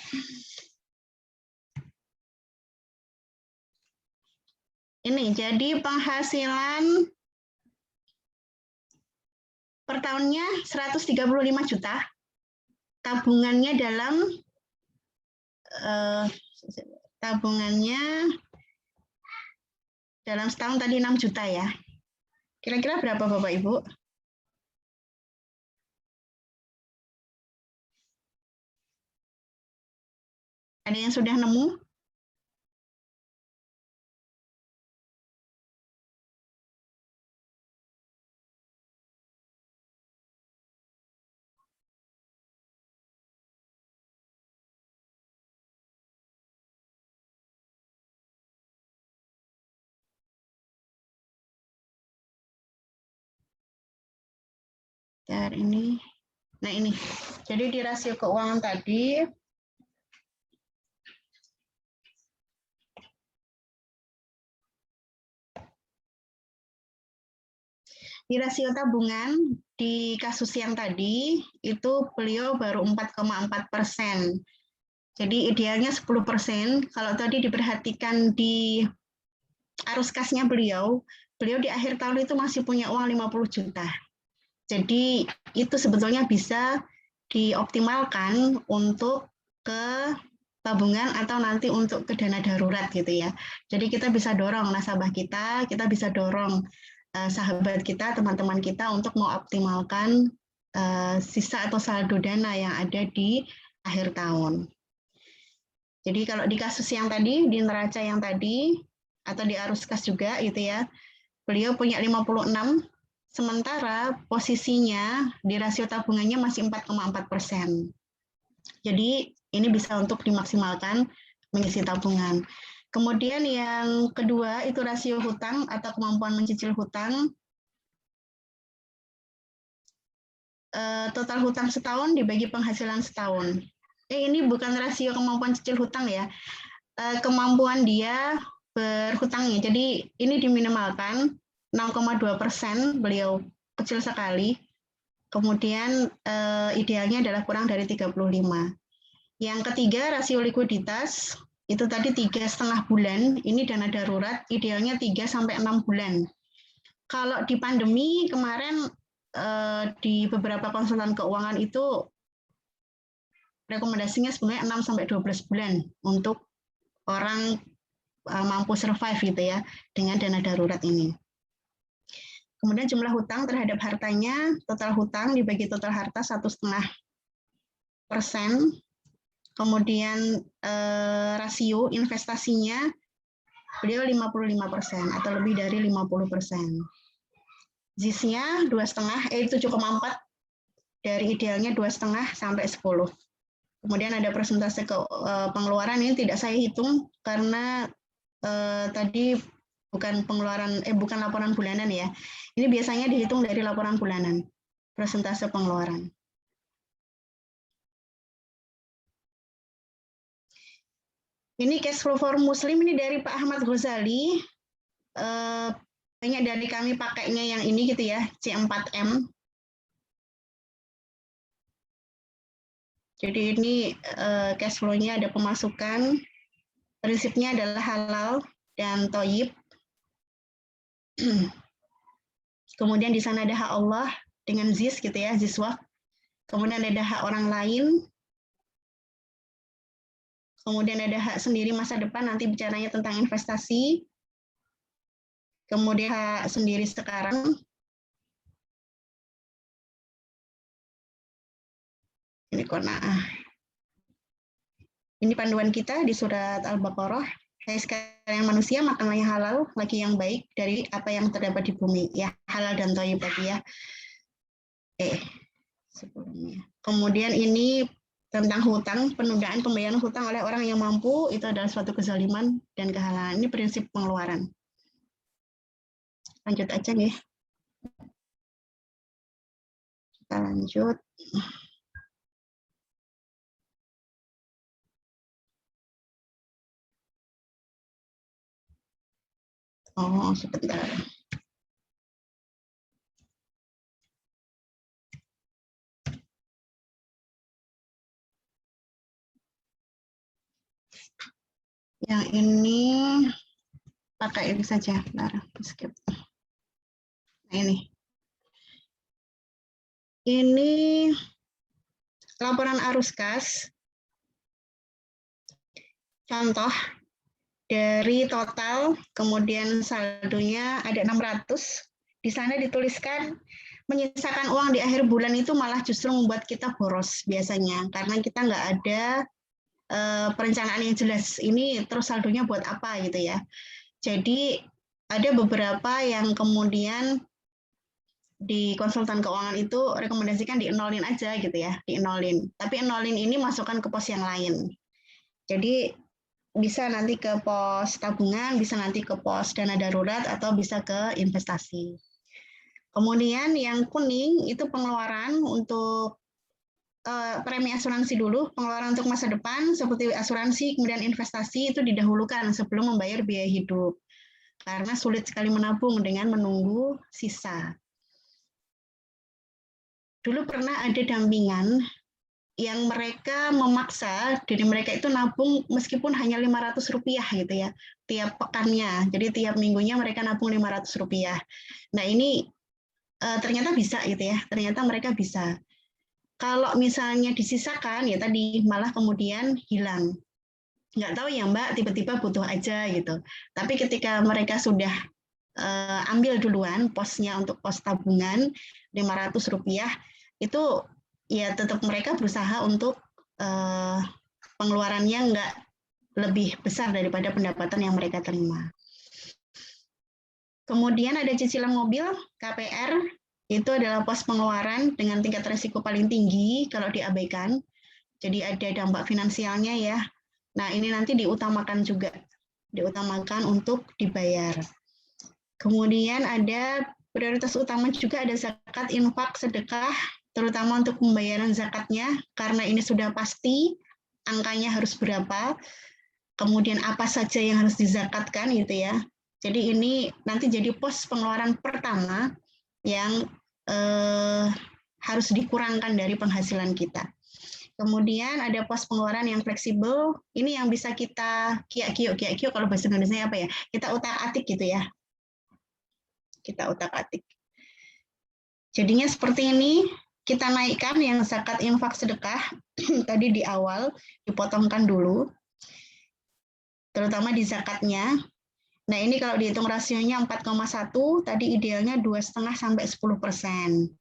Ini jadi penghasilan per tahunnya 135 juta. Tabungannya dalam setahun tadi 6 juta ya. Kira-kira berapa Bapak Ibu? Ada yang sudah nemu? Dan ini, nah ini, jadi di rasio keuangan tadi, di rasio tabungan di kasus yang tadi itu beliau baru 4,4%. Jadi idealnya 10%. Kalau tadi diperhatikan di arus kasnya beliau di akhir tahun itu masih punya uang 50 juta. Jadi itu sebetulnya bisa dioptimalkan untuk ke tabungan atau nanti untuk ke dana darurat gitu ya. Jadi kita bisa dorong nasabah kita bisa dorong sahabat kita, teman-teman kita untuk mengoptimalkan sisa atau saldo dana yang ada di akhir tahun. Jadi kalau di kasus yang tadi, di neraca yang tadi, atau di arus kas juga gitu ya, beliau punya 56, sementara posisinya di rasio tabungannya masih 4,4%. Jadi ini bisa untuk dimaksimalkan mengisi tabungan. Kemudian yang kedua itu rasio hutang atau kemampuan mencicil hutang. Total hutang setahun dibagi penghasilan setahun. Ini bukan rasio kemampuan cicil hutang ya. Kemampuan dia berhutangnya. Jadi ini diminimalkan 6,2%, beliau kecil sekali. Kemudian idealnya adalah kurang dari 35. Yang ketiga rasio likuiditas, itu tadi 3,5 bulan, ini dana darurat, idealnya 3-6 bulan. Kalau di pandemi kemarin di beberapa konsultan keuangan itu rekomendasinya sebenarnya 6-12 bulan untuk orang mampu survive gitu ya dengan dana darurat ini. Kemudian jumlah hutang terhadap hartanya, total hutang dibagi total harta 1,5%. Kemudian rasio investasinya beliau 55% atau lebih dari 50%. ZIS-nya 7,4 dari idealnya 2,5 sampai 10. Kemudian ada persentase pengeluaran, ini tidak saya hitung karena tadi bukan laporan bulanan ya. Ini biasanya dihitung dari laporan bulanan, persentase pengeluaran. Ini cash flow for Muslim, ini dari Pak Ahmad Ghazali. Banyak dari kami pakainya yang ini gitu ya, C4M. Jadi ini cash flow-nya ada pemasukan, prinsipnya adalah halal dan thayyib. Kemudian di sana ada hak Allah dengan ZIS gitu ya, ZIS wakf. Kemudian ada hak orang lain. kemudian ada hak sendiri masa depan, nanti bicaranya tentang investasi, kemudian hak sendiri sekarang, ini qanaah. Ini panduan kita di surat Al-Baqarah. Hai sekalian manusia, makanlah yang halal, lagi yang baik dari apa yang terdapat di bumi. Ya, halal dan thayyib tadi ya. Sebelumnya. Kemudian ini tentang hutang, penundaan pembayaran hutang oleh orang yang mampu, itu adalah suatu kezaliman dan kehalalan. Ini prinsip pengeluaran. Lanjut aja nih. Kita lanjut. Oh, sebentar. Yang ini pakai ini saja. Bentar, skip. Nah, ini. Ini laporan arus kas. Contoh dari total, kemudian saldonya ada 600. Di sana dituliskan menyisakan uang di akhir bulan itu malah justru membuat kita boros biasanya, karena kita nggak ada perencanaan yang jelas. Ini terus saldonya buat apa gitu ya. Jadi ada beberapa yang kemudian di konsultan keuangan itu rekomendasikan dienolin aja gitu ya, dienolin. Tapi enolin ini masukkan ke pos yang lain. Jadi bisa nanti ke pos tabungan, bisa nanti ke pos dana darurat, atau bisa ke investasi. Kemudian yang kuning itu pengeluaran untuk premi asuransi dulu, pengeluaran untuk masa depan seperti asuransi, kemudian investasi itu didahulukan sebelum membayar biaya hidup. Karena sulit sekali menabung dengan menunggu sisa. Dulu pernah ada dampingan yang mereka memaksa diri mereka itu nabung meskipun hanya Rp500 gitu ya, tiap pekannya. Jadi tiap minggunya mereka nabung Rp500. Nah ini ternyata bisa gitu ya, ternyata mereka bisa. Kalau misalnya disisakan ya tadi malah kemudian hilang. Nggak tahu ya Mbak, tiba-tiba butuh aja gitu. Tapi ketika mereka sudah ambil duluan posnya untuk pos tabungan Rp500, itu ya tetap mereka berusaha untuk pengeluarannya nggak lebih besar daripada pendapatan yang mereka terima. Kemudian ada cicilan mobil, KPR, itu adalah pos pengeluaran dengan tingkat risiko paling tinggi kalau diabaikan. Jadi ada dampak finansialnya ya. Nah ini nanti diutamakan juga, diutamakan untuk dibayar. Kemudian ada prioritas utama juga ada zakat, infak, sedekah, terutama untuk pembayaran zakatnya, karena ini sudah pasti angkanya harus berapa, kemudian apa saja yang harus dizakatkan gitu ya. Jadi ini nanti jadi pos pengeluaran pertama yang harus dikurangkan dari penghasilan kita. Kemudian ada pos pengeluaran yang fleksibel, ini yang bisa kita kiak-kiok kalau bahasa Indonesia apa ya, kita utak-atik gitu ya. Kita utak-atik. Jadinya seperti ini, kita naikkan yang zakat, infak, sedekah, tadi di awal, dipotongkan dulu, terutama di zakatnya. Nah ini kalau dihitung rasionya 4,1, tadi idealnya 2,5 sampai 10%.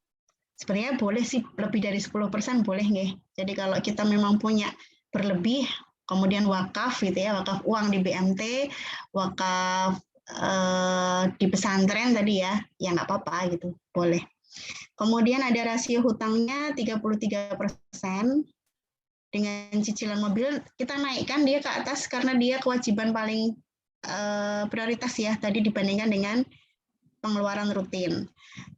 Sebenarnya boleh sih lebih dari 10% boleh nggih. Jadi kalau kita memang punya berlebih, kemudian wakaf gitu ya, wakaf uang di BMT, wakaf di pesantren tadi ya nggak apa-apa gitu, boleh. Kemudian ada rasio hutangnya 33%. Dengan cicilan mobil kita naikkan dia ke atas karena dia kewajiban paling prioritas ya tadi dibandingkan dengan pengeluaran rutin.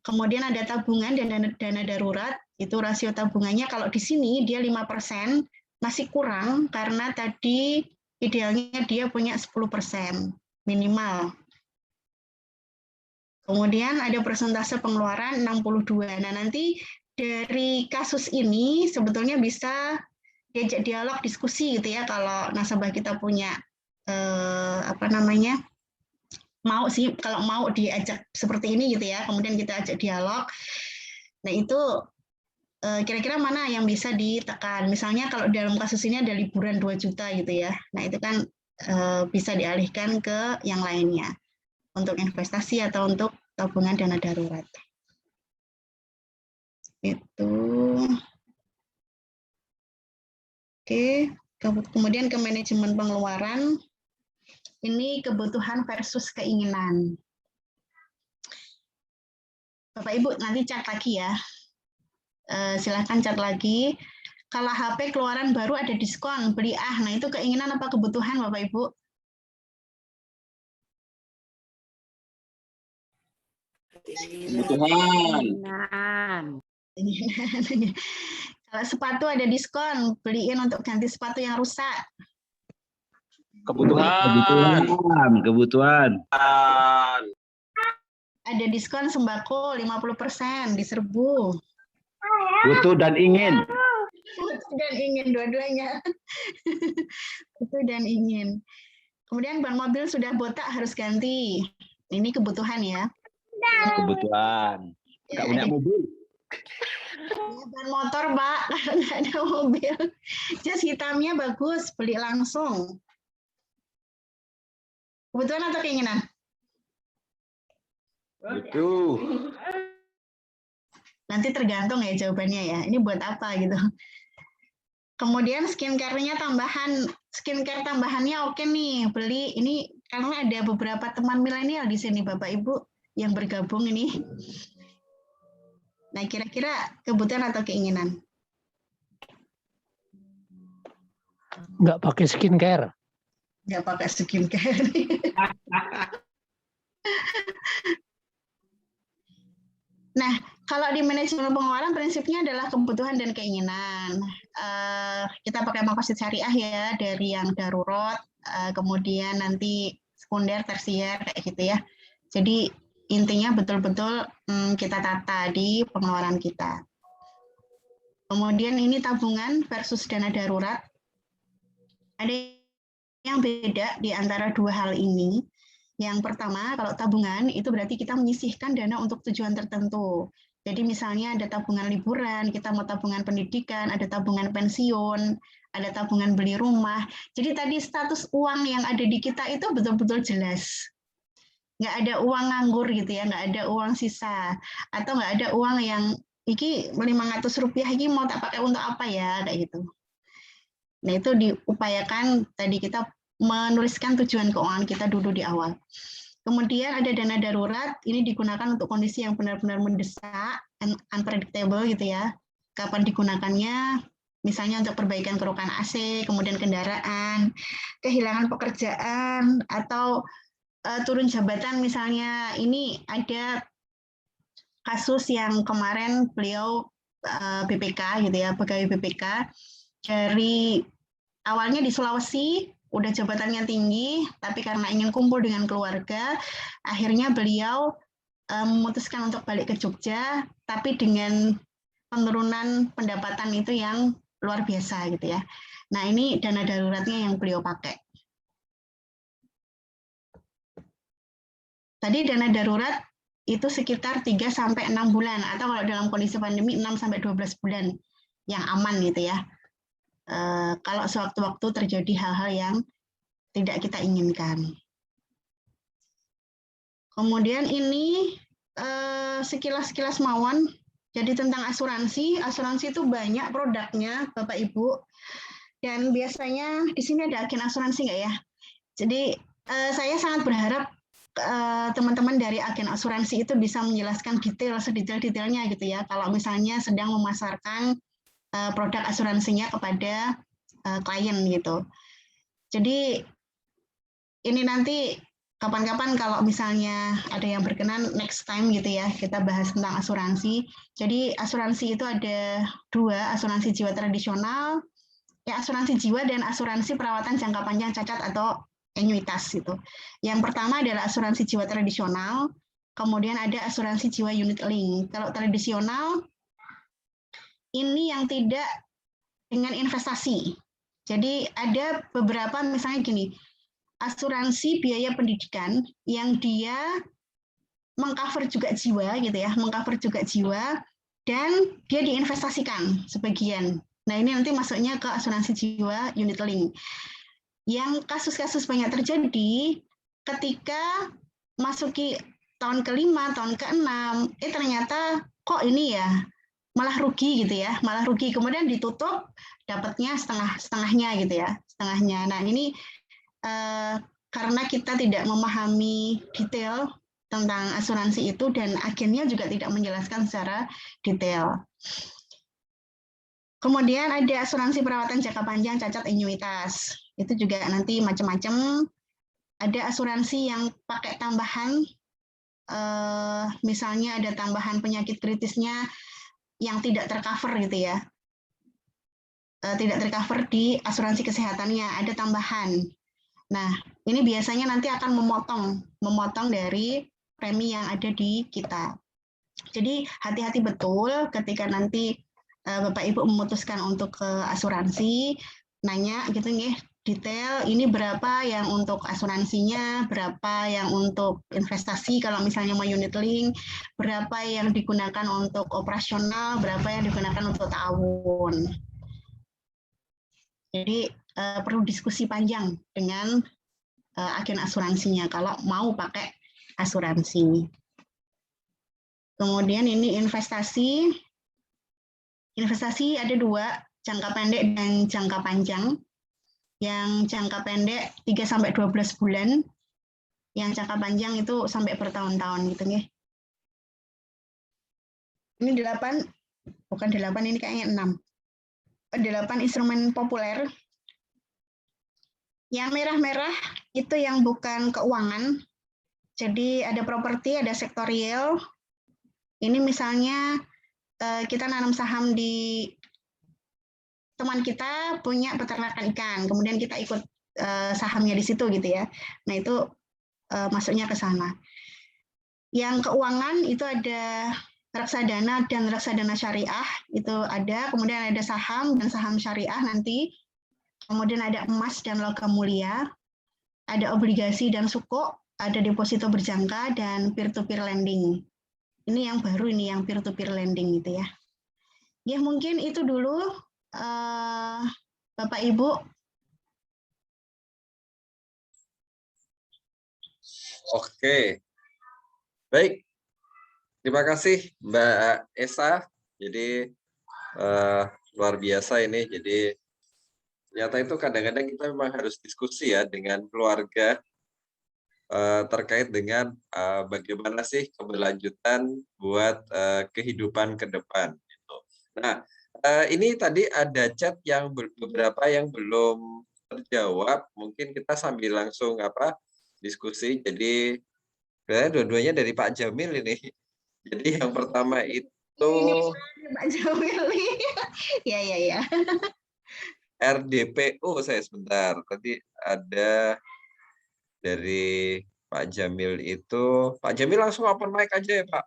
Kemudian ada tabungan dan dana darurat, itu rasio tabungannya kalau di sini dia 5%, masih kurang karena tadi idealnya dia punya 10% minimal. Kemudian ada persentase pengeluaran 62. Nah, nanti dari kasus ini sebetulnya bisa diajak dialog diskusi gitu ya kalau nasabah kita punya mau sih kalau mau diajak seperti ini gitu ya, kemudian kita ajak dialog. Nah, itu kira-kira mana yang bisa ditekan. Misalnya kalau dalam kasus ini ada liburan 2 juta gitu ya. Nah, itu kan bisa dialihkan ke yang lainnya untuk investasi atau untuk tabungan dana darurat. Itu. Oke, kemudian ke manajemen pengeluaran. Ini kebutuhan versus keinginan. Bapak Ibu nanti cat lagi ya. Silahkan cat lagi. Kalau HP keluaran baru ada diskon, beli nah itu keinginan apa kebutuhan Bapak Ibu? Keinginan. Kalau sepatu ada diskon, beliin untuk ganti sepatu yang rusak. Kebutuhan. Ada diskon sembako 50%, diserbu. Butuh dan ingin. Butuh dan ingin dua-duanya. Butuh dan ingin. Kemudian ban mobil sudah botak harus ganti. Ini kebutuhan ya. Kebutuhan. Nggak punya mobil. Ya, ban motor, Pak. Nggak ada mobil. Jas hitamnya bagus, beli langsung. Kebutuhan atau keinginan? Butuh. Nanti tergantung ya jawabannya ya. Ini buat apa gitu. Kemudian skincare-nya tambahan. Skincare tambahannya oke nih, beli. Ini karena ada beberapa teman milenial di sini Bapak Ibu yang bergabung ini. Nah, kira-kira kebutuhan atau keinginan? Nggak pakai skincare. Nggak pakai skincare. Nah, kalau di manajemen pengeluaran prinsipnya adalah kebutuhan dan keinginan. Kita pakai makosid syariah ya, dari yang darurat, kemudian nanti sekunder, tersier, kayak gitu ya. Jadi intinya betul-betul kita tata di pengeluaran kita. Kemudian ini tabungan versus dana darurat. Ada yang beda di antara dua hal ini. Yang pertama, kalau tabungan itu berarti kita menyisihkan dana untuk tujuan tertentu. Jadi misalnya ada tabungan liburan, kita mau tabungan pendidikan, ada tabungan pensiun, ada tabungan beli rumah. Jadi tadi status uang yang ada di kita itu betul-betul jelas. Nggak ada uang nganggur gitu ya, nggak ada uang sisa. Atau nggak ada uang yang, iki 500 rupiah, ini mau tak pakai untuk apa ya, kayak gitu. Nah itu diupayakan tadi kita menuliskan tujuan keuangan kita dulu di awal. Kemudian ada dana darurat, ini digunakan untuk kondisi yang benar-benar mendesak, unpredictable gitu ya. Kapan digunakannya, misalnya untuk perbaikan kerusakan AC, kemudian kendaraan, kehilangan pekerjaan, atau turun jabatan misalnya. Ini ada kasus yang kemarin beliau BPK gitu ya, pegawai BPK, dari awalnya di Sulawesi, udah jabatannya tinggi, tapi karena ingin kumpul dengan keluarga, akhirnya beliau memutuskan untuk balik ke Jogja, tapi dengan penurunan pendapatan itu yang luar biasa gitu ya. Nah ini dana daruratnya yang beliau pakai. Tadi dana darurat itu sekitar 3-6 bulan, atau kalau dalam kondisi pandemi 6-12 bulan yang aman gitu ya. Kalau sewaktu-waktu terjadi hal-hal yang tidak kita inginkan. Kemudian ini sekilas-sekilas mawon, jadi tentang asuransi. Asuransi itu banyak produknya, Bapak Ibu. Dan biasanya di sini ada agen asuransi nggak ya? Jadi saya sangat berharap teman-teman dari agen asuransi itu bisa menjelaskan detail, sedetail-detailnya gitu ya. Kalau misalnya sedang memasarkan produk asuransinya kepada klien gitu. Jadi ini nanti kapan-kapan kalau misalnya ada yang berkenan next time gitu ya, kita bahas tentang asuransi. Jadi asuransi itu ada dua, asuransi jiwa tradisional, ya asuransi jiwa dan asuransi perawatan jangka panjang cacat atau annuitas gitu. Yang pertama adalah asuransi jiwa tradisional, kemudian ada asuransi jiwa unit link. Kalau tradisional ini yang tidak dengan investasi. Jadi ada beberapa misalnya gini, asuransi biaya pendidikan yang dia mengcover juga jiwa gitu ya, mengcover juga jiwa, dan dia diinvestasikan sebagian. Nah, ini nanti masuknya ke asuransi jiwa unit link. Yang kasus-kasus banyak terjadi ketika masuki tahun ke-5, tahun ke-6, ternyata kok ini ya malah rugi gitu ya, malah rugi. Kemudian ditutup, dapatnya setengahnya gitu ya, setengahnya. Nah, ini karena kita tidak memahami detail tentang asuransi itu dan agennya juga tidak menjelaskan secara detail. Kemudian ada asuransi perawatan jangka panjang cacat annuitas. Itu juga nanti macam-macam. Ada asuransi yang pakai tambahan, misalnya ada tambahan penyakit kritisnya yang tidak tercover gitu ya. Tidak tercover di asuransi kesehatannya, ada tambahan. Nah, ini biasanya nanti akan memotong dari premi yang ada di kita. Jadi hati-hati betul ketika nanti Bapak Ibu memutuskan untuk ke asuransi, nanya gitu nih detail, ini berapa yang untuk asuransinya, berapa yang untuk investasi kalau misalnya mau unit link, berapa yang digunakan untuk operasional, berapa yang digunakan untuk ta'awun. Jadi perlu diskusi panjang dengan agen asuransinya kalau mau pakai asuransi. Kemudian ini investasi. Investasi ada 2, jangka pendek dan jangka panjang. Yang jangka pendek 3-12 bulan, yang jangka panjang itu sampai bertahun-tahun gitu ya. Ini 8, bukan 8, ini kayaknya 6. 8 instrumen populer. Yang merah-merah itu yang bukan keuangan. Jadi ada properti, ada sektorial. Ini misalnya kita nanam saham di teman kita punya peternakan ikan, kemudian kita ikut sahamnya di situ gitu ya. Nah itu masuknya ke sana. Yang keuangan itu ada reksadana dan reksadana syariah itu ada, kemudian ada saham dan saham syariah nanti, kemudian ada emas dan logam mulia, ada obligasi dan suku, ada deposito berjangka dan peer-to-peer lending. Ini yang baru, ini yang peer-to-peer lending gitu ya. Ya mungkin itu dulu Bapak Ibu. Oke, baik. Terima kasih Mbak Esa. Jadi luar biasa ini. Jadi ternyata itu kadang-kadang kita memang harus diskusi ya dengan keluarga terkait dengan bagaimana sih keberlanjutan buat kehidupan ke depan. Gitu. Nah, ini tadi ada chat yang beberapa yang belum terjawab. Mungkin kita sambil langsung diskusi. Jadi dua-duanya dari Pak Jamil ini. Jadi yang pertama itu Pak Jamil. Ya. RDPO saya sebentar. Tadi ada dari Pak Jamil itu. Pak Jamil langsung open mic aja ya Pak.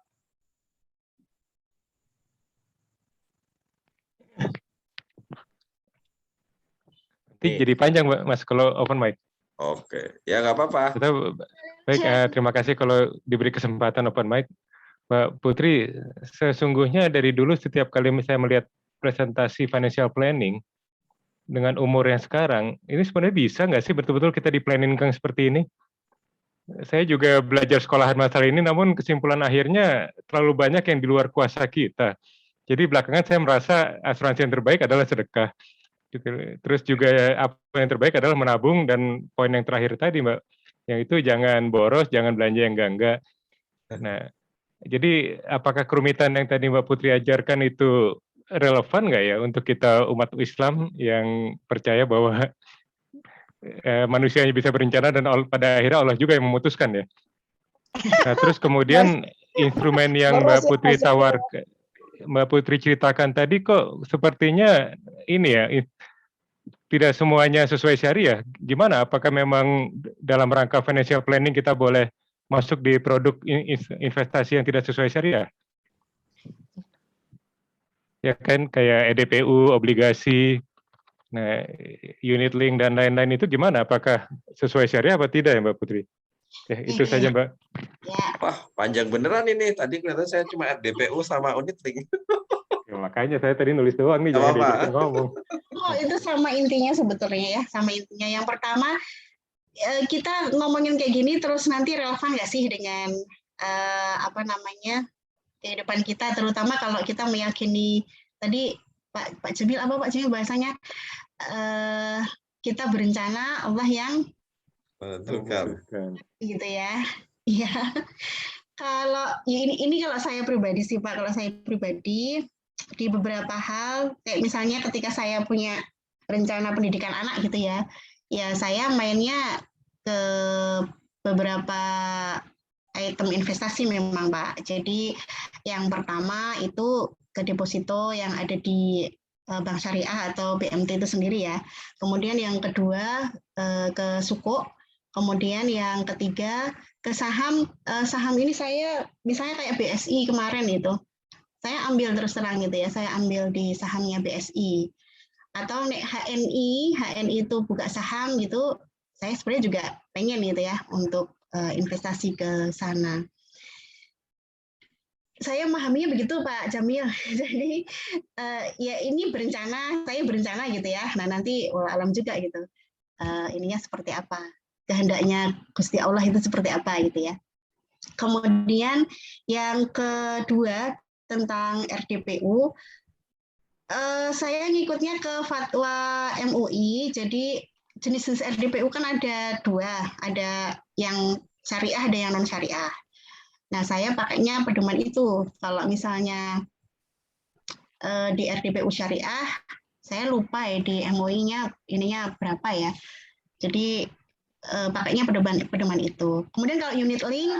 Nanti jadi panjang Mas kalau open mic. Oke, ya nggak apa-apa. Baik, terima kasih kalau diberi kesempatan open mic. Mbak Putri, sesungguhnya dari dulu setiap kali saya melihat presentasi financial planning, dengan umur yang sekarang, ini sebenarnya bisa nggak sih betul-betul kita di-planningkan seperti ini? Saya juga belajar sekolahan masalah ini, namun kesimpulan akhirnya terlalu banyak yang di luar kuasa kita. Jadi belakangan saya merasa asuransi yang terbaik adalah sedekah. Terus juga apa yang terbaik adalah menabung, dan poin yang terakhir tadi Mbak, yang itu jangan boros, jangan belanja yang enggak. Nah, jadi apakah kerumitan yang tadi Mbak Putri ajarkan itu relevan nggak ya untuk kita umat Islam yang percaya bahwa manusianya bisa berencana dan pada akhirnya Allah juga yang memutuskan ya. Nah, terus kemudian instrumen yang Mbak Putri ceritakan tadi kok sepertinya ini ya tidak semuanya sesuai syariah. Gimana? Apakah memang dalam rangka financial planning kita boleh masuk di produk investasi yang tidak sesuai syariah? Ya kan kayak EDPU, obligasi, nah unit link dan lain-lain itu gimana? Apakah sesuai syariah atau tidak ya Mbak Putri? Oke, itu saja Mbak. Ya, Wah, panjang beneran ini. Tadi kelihatan saya cuma RDPU sama unit link. Ya, makanya saya tadi nulis doang nih, Nggak jangan apa-apa. diajakin ngomong. oh itu sama intinya sebetulnya ya, sama intinya. Yang pertama, kita ngomongin kayak gini terus nanti relevan nggak sih dengan apa namanya kehidupan kita, terutama kalau kita meyakini tadi Pak Jamil apa Pak Jamil bahasanya kita berencana Allah yang Menentukan. gitu ya. Iya. Kalau ya ini kalau saya pribadi sih Pak, kalau saya pribadi di beberapa hal kayak misalnya ketika saya punya rencana pendidikan anak gitu ya, ya saya mainnya ke beberapa item investasi memang Pak. Jadi yang pertama itu ke deposito yang ada di Bank Syariah atau BMT itu sendiri ya. Kemudian yang kedua ke Sukuk. Kemudian yang ketiga ke saham. Saham ini saya misalnya kayak BSI kemarin itu. Saya ambil terus terang gitu ya. Saya ambil di sahamnya BSI. Atau HNI itu buka saham gitu. Saya sebenarnya juga pengen gitu ya untuk investasi ke sana. Saya memahaminya begitu Pak Jamil. Jadi ya ini saya berencana gitu ya. Nah nanti alam juga gitu. Ininya seperti apa? Kehendaknya Gusti Allah itu seperti apa gitu ya. Kemudian yang kedua tentang RDPU, saya ngikutnya ke fatwa MUI. Jadi jenis RDPU kan ada dua, ada yang syariah, ada yang non syariah. Nah saya pakainya pedoman itu. Kalau misalnya di RDPU syariah, saya lupa ya di MUI-nya ininya berapa ya. Jadi pakainya pedoman itu. Kemudian kalau unit link,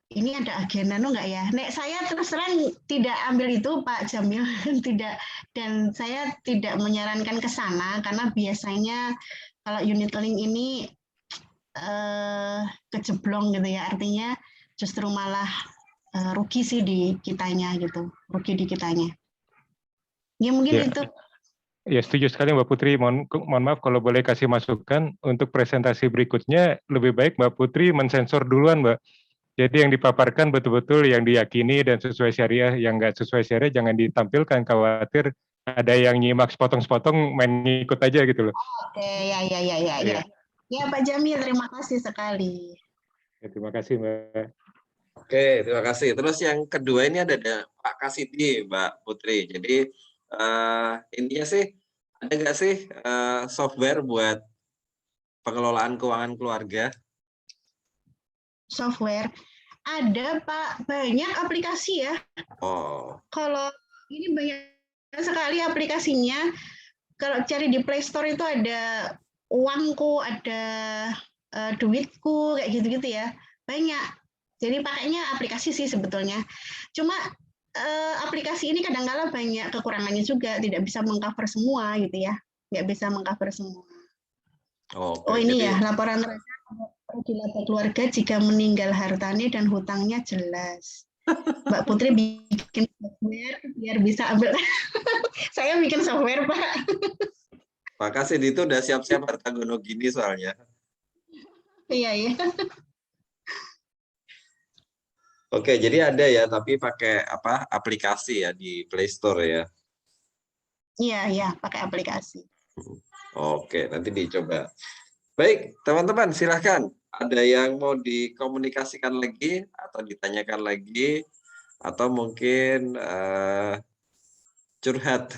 ini ada agenda nggak ya? Nek saya terus terang tidak ambil itu Pak Jamil, tidak, dan saya tidak menyarankan ke sana karena biasanya kalau unit link ini kejeblong gitu ya, artinya justru malah rugi sih di kitanya gitu, rugi di kitanya. Ya mungkin itu. Ya setuju sekali Mbak Putri. Mohon maaf kalau boleh kasih masukan untuk presentasi berikutnya, lebih baik Mbak Putri mensensor duluan Mbak. Jadi yang dipaparkan betul-betul yang diyakini dan sesuai syariah, yang nggak sesuai syariah jangan ditampilkan, khawatir ada yang nyimak sepotong-sepotong main ngikut aja gitu loh. Oke, ya. Ya Pak Jamil, terima kasih sekali. Ya, terima kasih Mbak. Oke, terima kasih. Terus yang kedua ini ada Pak Kasidi, Mbak Putri. Jadi intinya sih, ada nggak sih software buat pengelolaan keuangan keluarga? Software ada Pak, banyak aplikasi ya. Oh. Kalau ini banyak sekali aplikasinya. Kalau cari di Play Store itu ada uangku, ada duitku, kayak gitu-gitu ya. Banyak. Jadi pakainya aplikasi sih sebetulnya. Cuma aplikasi ini kadang-kala banyak kekurangannya juga, tidak bisa mengcover semua gitu ya. Nggak bisa mengcover semua. Oke, oh ini jadi... ya, laporan di laba keluarga jika meninggal hartanya dan hutangnya jelas. Mbak Putri bikin software biar bisa ambil. Saya bikin software, Pak. Pak Kasidi itu udah siap-siap harta gono gini soalnya. Iya. Oke, jadi ada ya, tapi pakai apa? Aplikasi ya di Play Store ya. Iya, pakai aplikasi. Oke, nanti dicoba. Baik, teman-teman, silahkan. Ada yang mau dikomunikasikan lagi atau ditanyakan lagi, atau mungkin curhat.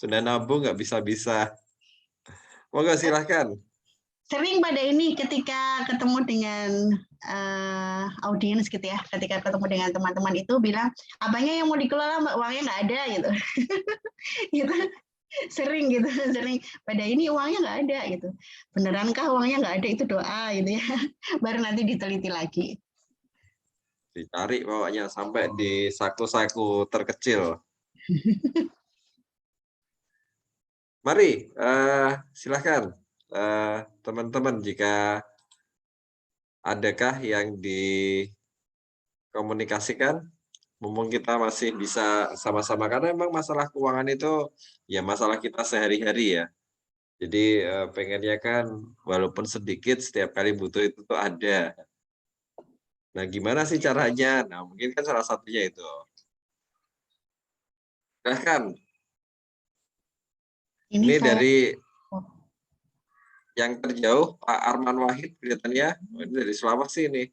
Sudah nabung nggak bisa-bisa. Moga silahkan. Sering pada ini ketika ketemu dengan audiens gitu ya, ketika ketemu dengan teman-teman itu bilang, apanya yang mau dikelola Mbak, uangnya nggak ada gitu. Gitu. Sering pada ini uangnya nggak ada gitu. Benerankah uangnya nggak ada, itu doa gitu ya. Baru nanti diteliti lagi. Dicari pokoknya sampai di saku-saku terkecil. Mari, silahkan teman-teman, jika adakah yang dikomunikasikan, mumpung kita masih bisa sama-sama, karena memang masalah keuangan itu ya masalah kita sehari-hari ya. Jadi pengennya kan walaupun sedikit setiap kali butuh itu tuh ada. Nah, gimana sih caranya? Nah, mungkin kan salah satunya itu. Silahkan. Ini saya dari yang terjauh, Pak Arman Wahid kelihatannya. Oh, ini dari Sulawesi ini.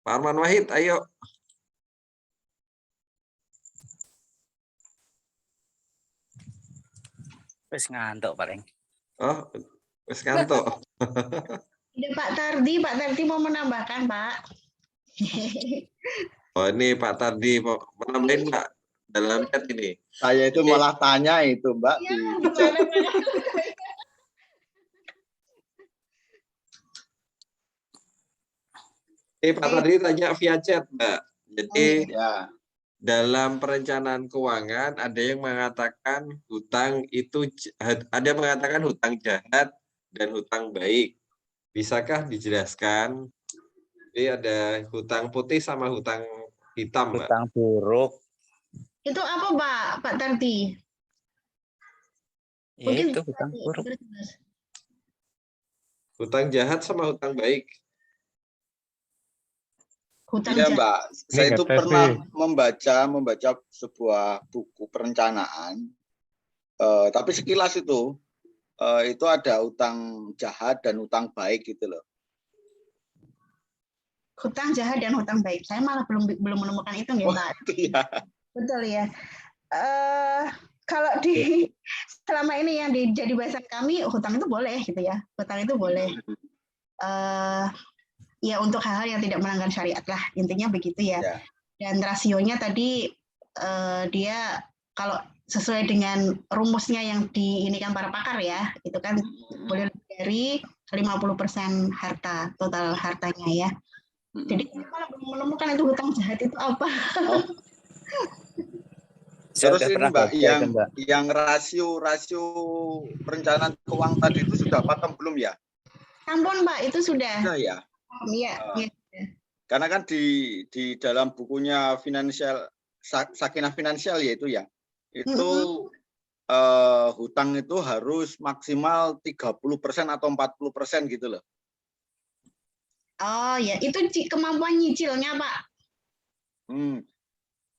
Pak Arman Wahid, ayo. Wis ngantuk paling. Oh, wis ngantuk. Ada Pak Tardi mau menambahkan Pak. Oh, ini Pak Tardi mau menambahin Pak dalam chat ini. Saya itu malah tanya itu Mbak. Ya, di gimana? Ini Pak Tardi tanya via chat, Mbak. Jadi ya. dalam perencanaan keuangan ada yang mengatakan hutang itu ada yang mengatakan hutang jahat dan hutang baik. Bisakah dijelaskan? Jadi ada hutang putih sama hutang hitam, Mbak. Hutang buruk. Itu apa Pak Tardi? Mungkin Itu hutang buruk. Hutang jahat sama hutang baik. Hutang Iya jahat. Mbak, saya Ini itu ngetes pernah nih. membaca sebuah buku perencanaan, tapi sekilas itu ada utang jahat dan utang baik gitu loh. Hutang jahat dan hutang baik. Saya malah belum menemukan itu nih, Pak. Iya. Betul ya. Kalau selama ini yang jadi bahasan kami, hutang itu boleh gitu ya. Hutang itu boleh. Ya untuk hal-hal yang tidak melanggar syariat lah, intinya begitu ya. Ya. Dan rasionya tadi dia kalau sesuai dengan rumusnya yang diinikan para pakar ya, itu kan boleh lebih dari 50% harta, total hartanya ya. Jadi saya malah belum menemukan itu hutang jahat itu apa. Oh. Terus ini Mbak, yang rasio perencanaan keuangan tadi itu sudah pakem belum ya? Ampun Mbak, itu sudah. Sudah ya. Iya. Karena kan di dalam bukunya finansial Sakinah Finansial yaitu ya, itu hutang itu harus maksimal 30% atau 40% gitu loh. Oh ya, itu kemampuan nyicilnya Pak.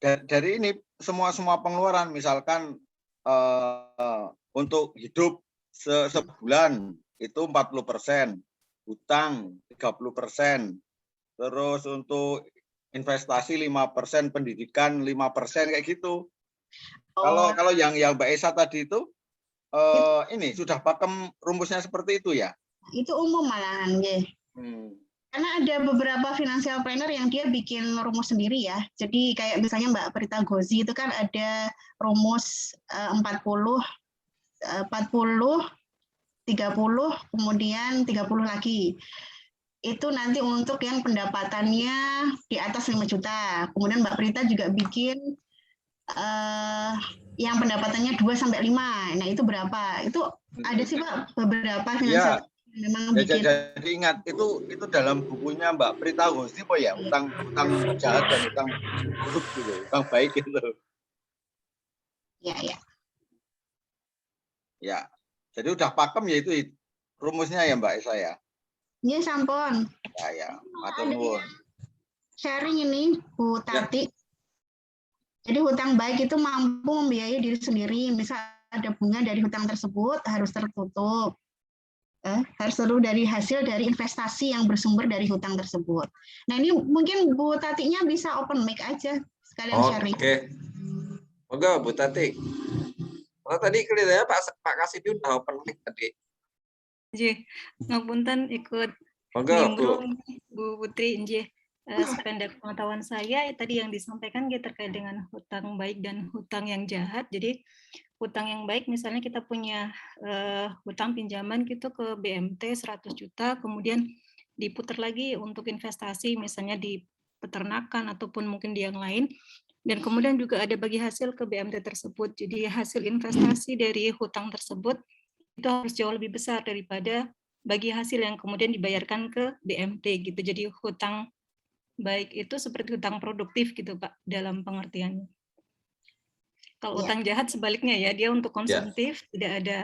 Dari ini semua pengeluaran, misalkan untuk hidup sebulan itu 40%, hutang 30%, terus untuk investasi 5%, pendidikan 5% kayak gitu. Kalau yang Mbak Esa tadi itu ini sudah pakem rumusnya seperti itu ya? Itu umum malahan ya. Karena ada beberapa financial planner yang dia bikin rumus sendiri ya. Jadi kayak misalnya Mbak Prita Gozi itu kan ada rumus 40, 30, kemudian 30 lagi. Itu nanti untuk yang pendapatannya di atas 5 juta. Kemudian Mbak Prita juga bikin yang pendapatannya 2-5. Nah, itu berapa? Itu ada sih Pak beberapa financial Ya. Jadi ingat itu dalam bukunya Mbak Prita Gozi ya, utang jahat dan utang buruk gitu, utang baik gitu. Ya. Ya. Jadi udah pakem ya itu rumusnya ya Mbak Esa ya. Iya, sampun. Ya, matur nuwun. Sharing ini Bu Tati. Jadi hutang baik itu mampu membiayai diri sendiri. Misal ada bunga dari hutang tersebut harus tertutup. Harus seluruh dari hasil dari investasi yang bersumber dari hutang tersebut. Nah ini mungkin Bu Tatinya bisa open mic aja sekalian sharing. Oke. Moga Bu Tati. Oh tadi kelihatannya Pak Kasidi udah open mic tadi. Nggih, ngapunten ikut nimbrung Bu Putri nggih. Sependek pengetahuan saya tadi yang disampaikan terkait dengan hutang baik dan hutang yang jahat. Jadi hutang yang baik misalnya kita punya hutang pinjaman gitu ke BMT 100 juta, kemudian diputar lagi untuk investasi misalnya di peternakan ataupun mungkin di yang lain. Dan kemudian juga ada bagi hasil ke BMT tersebut. Jadi hasil investasi dari hutang tersebut itu harus jauh lebih besar daripada bagi hasil yang kemudian dibayarkan ke BMT gitu. Jadi hutang baik itu seperti hutang produktif gitu Pak dalam pengertiannya. Kalau utang jahat sebaliknya ya, dia untuk konsumtif, tidak ada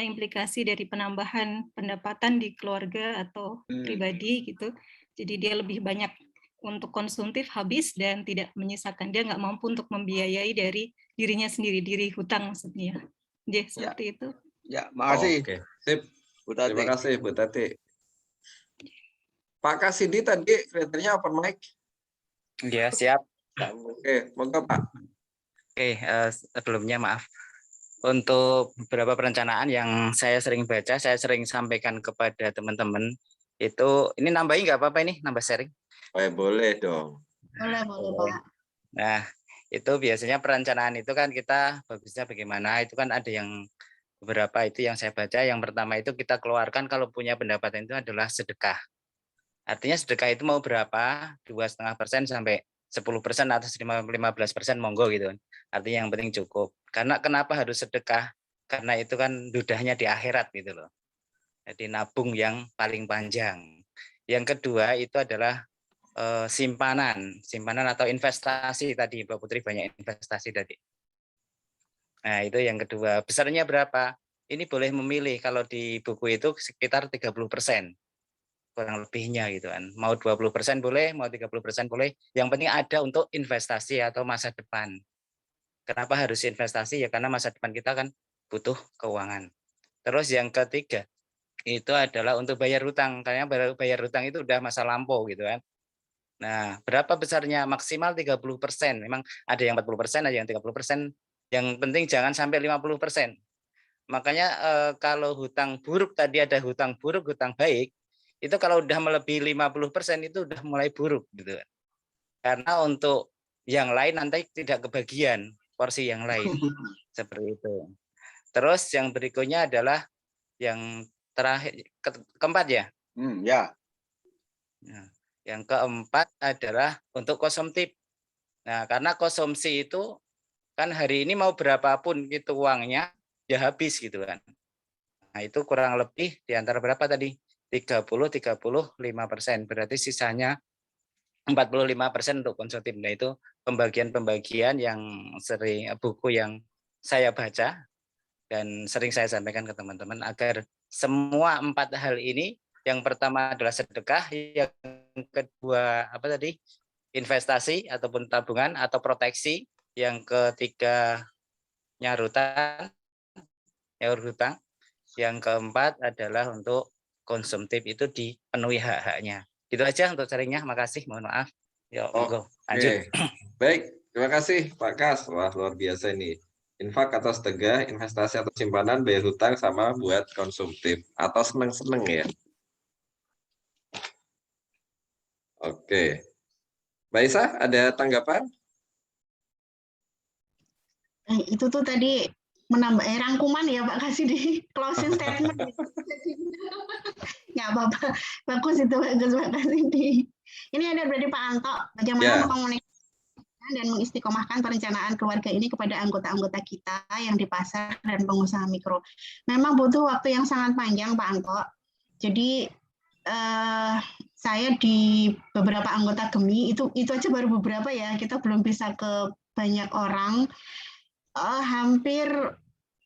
implikasi dari penambahan pendapatan di keluarga atau pribadi gitu. Jadi dia lebih banyak untuk konsumtif habis dan tidak menyisakan. Dia nggak mampu untuk membiayai dari dirinya sendiri, diri hutang maksudnya. Jadi seperti itu. Ya, makasih. Oke, sip. Bu Tati. Terima kasih Bu Tati. Pak Kasidi tadi kriteria open mic. Ya, siap. Oke, monggo Pak. Oke, sebelumnya maaf. Untuk beberapa perencanaan yang saya sering baca, saya sering sampaikan kepada teman-teman, itu, ini nambahin nggak apa-apa ini, nambah sharing? Boleh dong. Boleh, Pak. Nah, itu biasanya perencanaan itu kan kita bagusnya bagaimana, itu kan ada yang beberapa itu yang saya baca, yang pertama itu kita keluarkan kalau punya pendapatan itu adalah sedekah. Artinya sedekah itu mau berapa, 2,5% sampai 10% atau 15% monggo gitu. Artinya yang penting cukup. Karena kenapa harus sedekah? Karena itu kan dudahnya di akhirat gitu loh. Jadi nabung yang paling panjang. Yang kedua itu adalah simpanan atau investasi tadi. Mbak Putri banyak investasi tadi. Nah, itu yang kedua. Besarnya berapa? Ini boleh memilih, kalau di buku itu sekitar 30%. Kurang lebihnya gitu kan. Mau 20% boleh, mau 30% boleh. Yang penting ada untuk investasi atau masa depan. Kenapa harus investasi? Ya karena masa depan kita kan butuh keuangan. Terus yang ketiga, itu adalah untuk bayar hutang. Karena bayar hutang itu udah masa lampau gitu kan. Nah, berapa besarnya? Maksimal 30%. Memang ada yang 40%, ada yang 30%. Yang penting jangan sampai 50%. Makanya kalau hutang buruk tadi ada hutang buruk, hutang baik, itu kalau udah melebihi 50% itu udah mulai buruk gitu. Karena untuk yang lain nanti tidak kebagian porsi yang lain. Seperti itu. Terus yang berikutnya adalah yang terakhir, keempat ya? Ya. Nah, yang keempat adalah untuk konsumtif. Nah, karena konsumsi itu kan hari ini mau berapapun itu uangnya ya habis gitu kan. Nah, itu kurang lebih di antara berapa tadi? 30-35%. Berarti sisanya 45% untuk konsumtif. Nah, itu pembagian-pembagian yang sering buku yang saya baca dan sering saya sampaikan ke teman-teman agar semua 4 hal ini, yang pertama adalah sedekah, yang kedua apa tadi? Investasi ataupun tabungan atau proteksi, yang ketiga nyaur hutang, yang keempat adalah untuk konsumtif itu dipenuhi hak-haknya. Itu aja untuk sharingnya. Makasih, mohon maaf. Ya, monggo. Lanjut. Baik, terima kasih Pak Kas. Wah, luar biasa ini. Infak atau sedekah, investasi atau simpanan, bayar hutang, sama buat konsumtif atau seneng-seneng ya. Oke. Mbak Isa, ada tanggapan? Itu tuh tadi menambah rangkuman ya Pak, kasih di closing statement. Nggak apa-apa, bagus itu, bagus Pak Kasidi. Ini ada berarti Pak Anto, bagaimana mengkomunikasikan dan mengistiqomahkan perencanaan keluarga ini kepada anggota-anggota kita yang di pasar dan pengusaha mikro. Memang butuh waktu yang sangat panjang Pak Anto. Jadi saya di beberapa anggota GEMI itu aja baru beberapa ya, kita belum bisa ke banyak orang. Hampir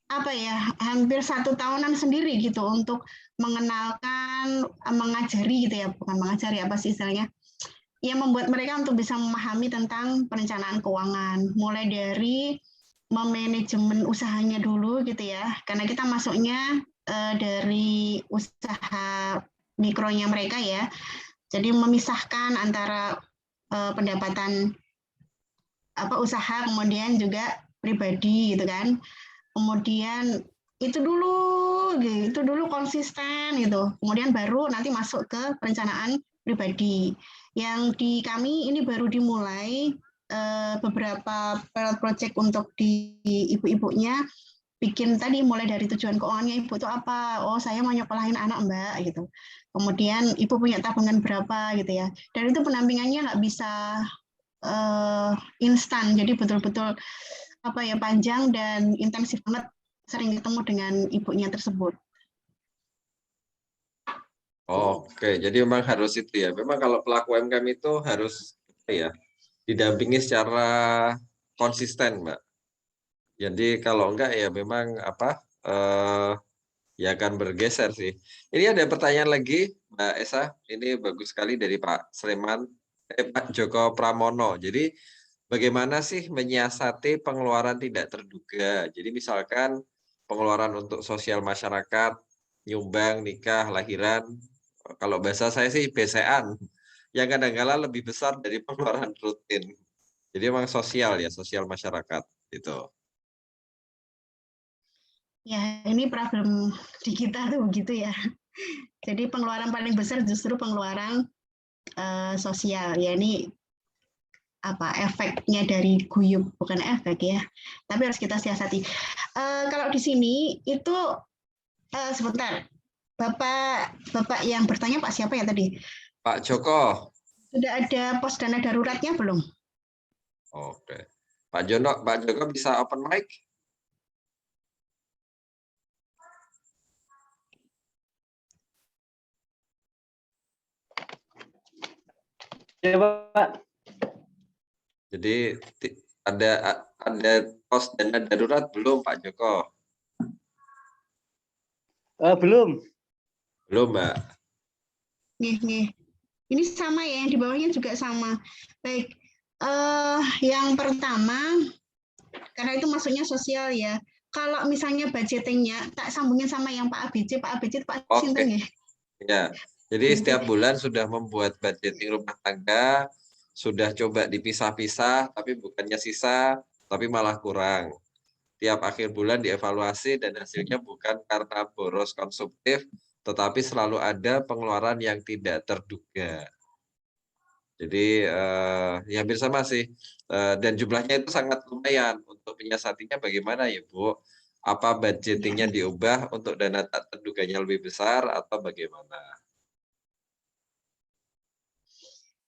1 tahunan sendiri gitu untuk mengenalkan, mengajari gitu ya, bukan mengajari apa sih istilahnya, yang membuat mereka untuk bisa memahami tentang perencanaan keuangan, mulai dari memanajemen usahanya dulu gitu ya, karena kita masuknya dari usaha mikronya mereka ya, jadi memisahkan antara pendapatan usaha kemudian juga pribadi gitu kan. Kemudian itu dulu konsisten gitu. Kemudian baru nanti masuk ke perencanaan pribadi. Yang di kami ini baru dimulai beberapa pilot project untuk di ibu-ibunya, bikin tadi mulai dari tujuan keuangannya ibu itu apa. Oh, saya mau nyekolahin anak Mbak gitu. Kemudian ibu punya tabungan berapa gitu ya. Dan itu pendampingannya nggak bisa instan. Jadi betul-betul panjang dan intensif banget, sering ketemu dengan ibunya tersebut. Oke, jadi memang harus itu ya. Memang kalau pelaku UMKM itu harus didampingi secara konsisten, Mbak. Jadi kalau enggak ya memang apa ya akan bergeser sih. Ini ada pertanyaan lagi Mbak Esa, ini bagus sekali dari Pak Sleman, Pak Joko Pramono. Jadi bagaimana sih menyiasati pengeluaran tidak terduga? Jadi misalkan pengeluaran untuk sosial masyarakat, nyumbang, nikah, lahiran, kalau bahasa saya sih BCA-an, yang kadang-kala lebih besar dari pengeluaran rutin. Jadi memang sosial ya, sosial masyarakat gitu. Ya, ini problem di kita tuh begitu ya. Jadi pengeluaran paling besar justru pengeluaran sosial. Ya ini apa efeknya dari guyub, bukan efek ya. Tapi harus kita siasati. Kalau di sini itu sebentar. Bapak yang bertanya Pak siapa ya tadi? Pak Joko. Sudah ada pos dana daruratnya belum? Oke. Pak Joko bisa open mic? Ya, Pak. Jadi ada pos dana darurat belum Pak Joko? Belum. Belum, Mbak. Nih. Ini sama ya, yang di bawahnya juga sama. Baik, yang pertama, karena itu maksudnya sosial ya. Kalau misalnya budgetingnya, tak sambungin sama yang Pak ABC itu Pak Sinten ya? Ya, jadi setiap bulan sudah membuat budgeting rumah tangga, sudah coba dipisah-pisah, tapi bukannya sisa, tapi malah kurang. Tiap akhir bulan dievaluasi dan hasilnya bukan karena boros konsumtif, tetapi selalu ada pengeluaran yang tidak terduga. Jadi ya hampir sama sih, dan jumlahnya itu sangat lumayan. Untuk menyiasatinya bagaimana ya Bu? Apa budgetingnya diubah untuk dana tak terduganya lebih besar atau bagaimana?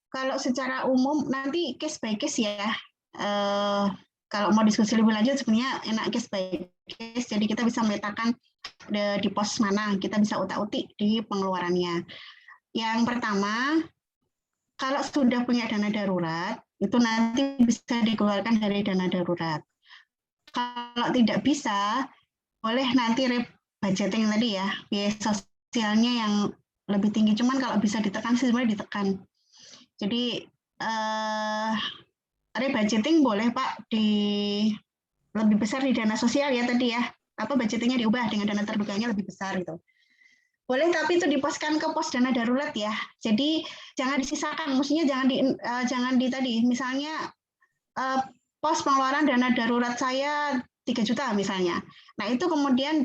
Kalau secara umum nanti case by case ya. Kalau mau diskusi lebih lanjut sebenarnya enak case by case. Jadi kita bisa memetakan di pos mana, kita bisa utak-utik di pengeluarannya. Yang pertama, kalau sudah punya dana darurat, itu nanti bisa dikeluarkan dari dana darurat. Kalau tidak bisa, boleh nanti budgeting tadi ya, biaya sosialnya yang lebih tinggi. Cuman kalau bisa ditekan sih sebenarnya ditekan. Jadi rebudgeting boleh Pak lebih besar di dana sosial ya tadi ya. Apa budgetingnya diubah dengan dana terduganya lebih besar gitu. Boleh, tapi itu diposkan ke pos dana darurat ya. Jadi jangan disisakan, mestinya jangan di tadi. Misalnya pos pengeluaran dana darurat saya 3 juta misalnya. Nah itu kemudian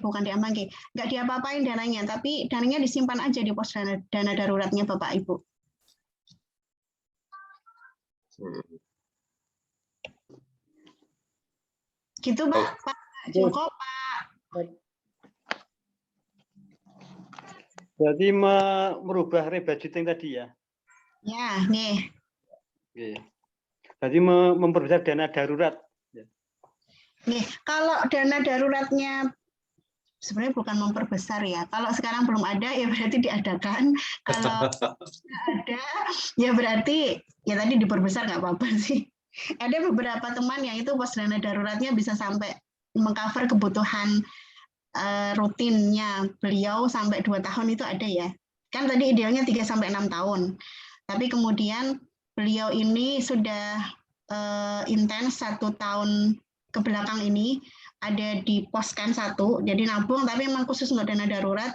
bukan diambangke, nggak diapa-apain dananya, tapi dananya disimpan aja di pos dana daruratnya Bapak Ibu. Gitu Pak Joko, Pak. Berarti merubah rebudgeting tadi ya? Ya, nih. Oke. Berarti memperbesar dana darurat. Nih, kalau dana daruratnya sebenarnya bukan memperbesar ya. Kalau sekarang belum ada ya berarti diadakan. Kalau ada ya berarti ya tadi diperbesar nggak apa-apa sih. Ada beberapa teman yang itu pos dana daruratnya bisa sampai mengcover kebutuhan rutinnya beliau sampai 2 tahun itu ada ya. Kan tadi idealnya 3-6 tahun. Tapi kemudian beliau ini sudah intens 1 tahun ke belakang ini ada di poskan 1, jadi nabung tapi memang khusus untuk dana darurat.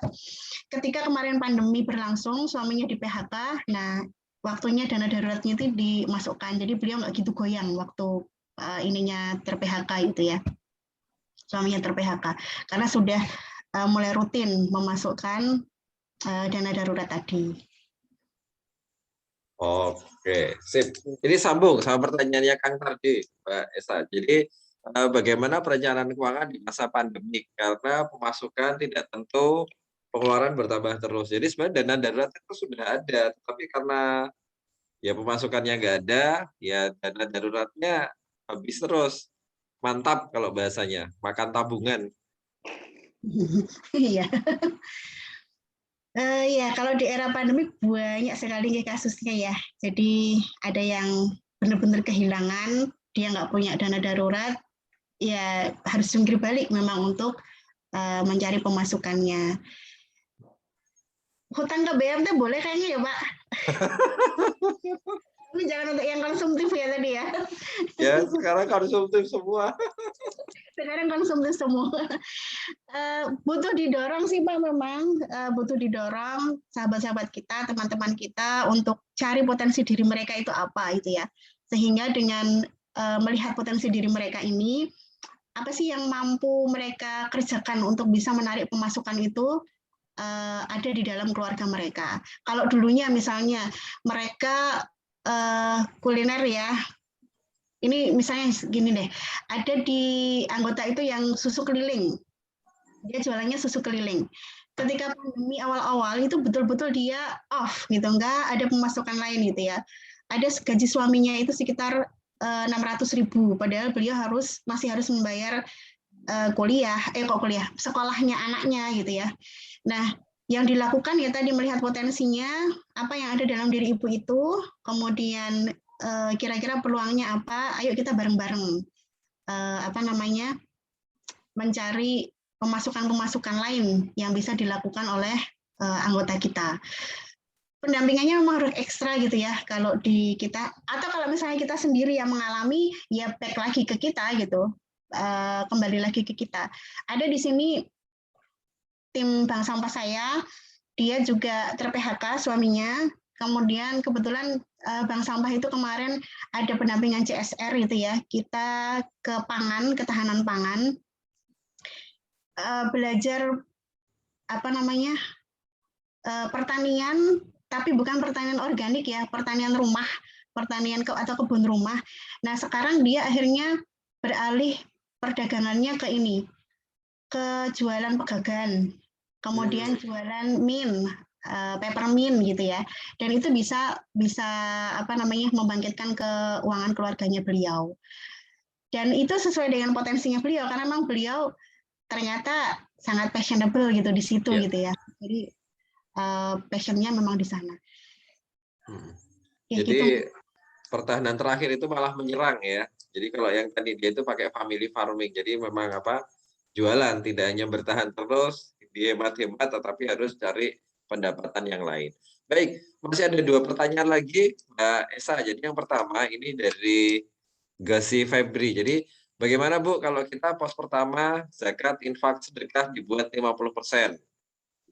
Ketika kemarin pandemi berlangsung, suaminya di PHK, nah waktunya dana daruratnya itu dimasukkan. Jadi beliau nggak gitu goyang waktu ininya ter-PHK itu ya. Suaminya ter-PHK karena sudah mulai rutin memasukkan dana darurat tadi. Oke, sip. Ini sambung sama pertanyaannya Kang tadi, Mbak Esa. Jadi bagaimana perencanaan keuangan di masa pandemi? Karena pemasukan tidak tentu, pengeluaran bertambah terus. Jadi sebenarnya dana darurat itu sudah ada, tapi karena ya pemasukannya nggak ada, ya dana daruratnya habis terus. Mantap kalau bahasanya, makan tabungan. Iya. Ya, kalau di era pandemi banyak sekali kasusnya ya. Jadi ada yang benar-benar kehilangan, dia nggak punya dana darurat, ya harus jungkir balik memang untuk mencari pemasukannya. Hutang ke BMT boleh kayaknya ya Pak. Ini jangan untuk yang konsumtif ya tadi ya. Ya, sekarang konsumtif semua. Sekarang konsumtif semua. Butuh didorong sih Pak, memang butuh didorong sahabat-sahabat kita, teman-teman kita untuk cari potensi diri mereka itu apa itu ya. Sehingga dengan melihat potensi diri mereka ini, apa sih yang mampu mereka kerjakan untuk bisa menarik pemasukan itu ada di dalam keluarga mereka. Kalau dulunya misalnya mereka kuliner ya, ini misalnya gini deh, ada di anggota itu yang susu keliling, dia jualannya susu keliling. Ketika pandemi awal-awal itu betul-betul dia off gitu, nggak ada pemasukan lain gitu ya. Ada gaji suaminya itu sekitar 600.000, padahal beliau masih harus membayar sekolahnya anaknya gitu ya. Nah, yang dilakukan ya tadi melihat potensinya, apa yang ada dalam diri ibu itu, kemudian kira-kira peluangnya apa, ayo kita bareng-bareng mencari pemasukan-pemasukan lain yang bisa dilakukan oleh anggota kita. Pendampingannya memang harus ekstra gitu ya kalau di kita, atau kalau misalnya kita sendiri yang mengalami, ya back lagi ke kita gitu, kembali lagi ke kita. Ada di sini tim bank sampah saya, dia juga ter-PHK suaminya, kemudian kebetulan bank sampah itu kemarin ada pendampingan CSR gitu ya, kita ke pangan, ketahanan pangan, belajar pertanian, tapi bukan pertanian organik ya, pertanian rumah, pertanian atau kebun rumah. Nah sekarang dia akhirnya beralih perdagangannya ke ini, ke jualan pegagan, kemudian jualan mint, peppermint gitu ya, dan itu bisa membangkitkan keuangan keluarganya beliau. Dan itu sesuai dengan potensinya beliau karena memang beliau ternyata sangat fashionable gitu di situ gitu ya. Jadi passionnya memang di sana. Ya, jadi gitu. pertahanan terakhir itu malah menyerang ya. Jadi kalau yang tadi dia itu pakai family farming, jadi memang jualan tidak hanya bertahan terus dihemat-hemat, tetapi harus cari pendapatan yang lain. Baik, masih ada 2 pertanyaan lagi Mbak Esa. Jadi yang pertama ini dari Gasi Febri. Jadi bagaimana Bu kalau kita pos pertama zakat, infak, sedekah dibuat 50%?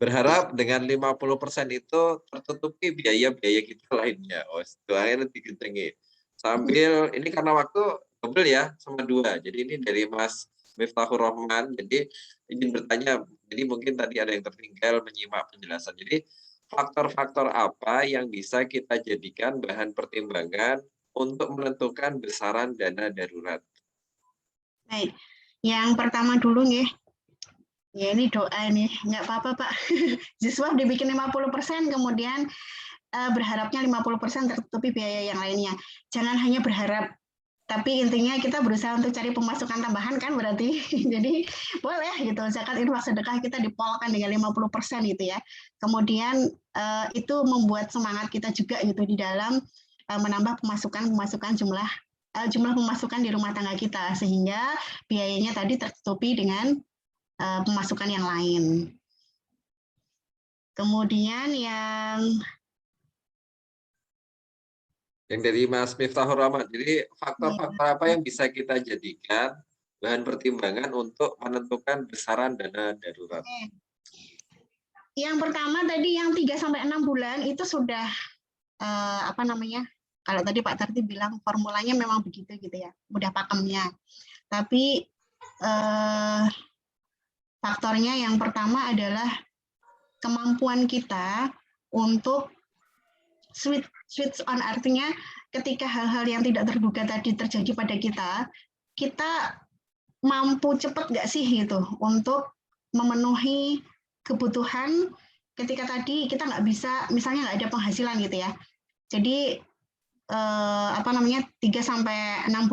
Berharap dengan 50% itu tertutupi biaya-biaya kita lainnya. Oh, doanya nanti kencengin. Sambil ini karena waktu double ya sama 2. Jadi ini dari Mas Miftahur Rahman. Jadi ingin bertanya, jadi mungkin tadi ada yang tertinggal menyimak penjelasan. Jadi faktor-faktor apa yang bisa kita jadikan bahan pertimbangan untuk menentukan besaran dana darurat? Baik, yang pertama dulu nih. Ya ini doa nih, nggak apa-apa Pak. Siswa dibikin 50%, kemudian berharapnya 50% tertutupi biaya yang lainnya. Jangan hanya berharap, tapi intinya kita berusaha untuk cari pemasukan tambahan kan berarti. Jadi boleh gitu, zakat infak sedekah kita dipolkan dengan 50% gitu ya. Kemudian itu membuat semangat kita juga gitu di dalam menambah pemasukan jumlah pemasukan di rumah tangga kita, sehingga biayanya tadi tertutupi dengan pemasukan yang lain. Kemudian yang dari Mas Miftahur Rahman. Jadi faktor-faktor apa yang bisa kita jadikan bahan pertimbangan untuk menentukan besaran dana darurat? Yang pertama tadi yang 3-6 bulan itu sudah kalau tadi Pak Tarti bilang formulanya memang begitu gitu ya, mudah pakemnya. Tapi faktornya yang pertama adalah kemampuan kita untuk switch on, artinya ketika hal-hal yang tidak terduga tadi terjadi pada kita mampu cepat nggak sih gitu untuk memenuhi kebutuhan ketika tadi kita nggak bisa, misalnya nggak ada penghasilan gitu ya. Jadi 3-6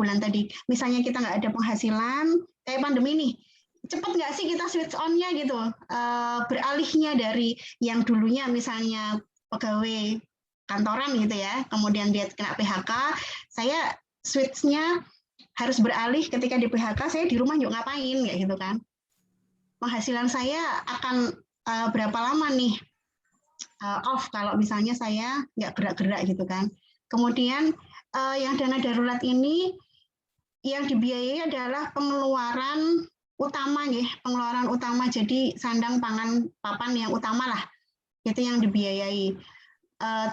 bulan tadi, misalnya kita nggak ada penghasilan, kayak pandemi nih, cepat nggak sih kita switch on-nya gitu, beralihnya dari yang dulunya misalnya pegawai kantoran gitu ya, kemudian dia kena PHK, saya switch-nya harus beralih ketika di PHK, saya di rumah yuk ngapain, kayak gitu kan. Penghasilan saya akan berapa lama nih off kalau misalnya saya nggak gerak-gerak gitu kan. Kemudian yang dana darurat ini yang dibiayai adalah pengeluaran utama ya, pengeluaran utama, jadi sandang pangan papan yang utama lah, itu yang dibiayai.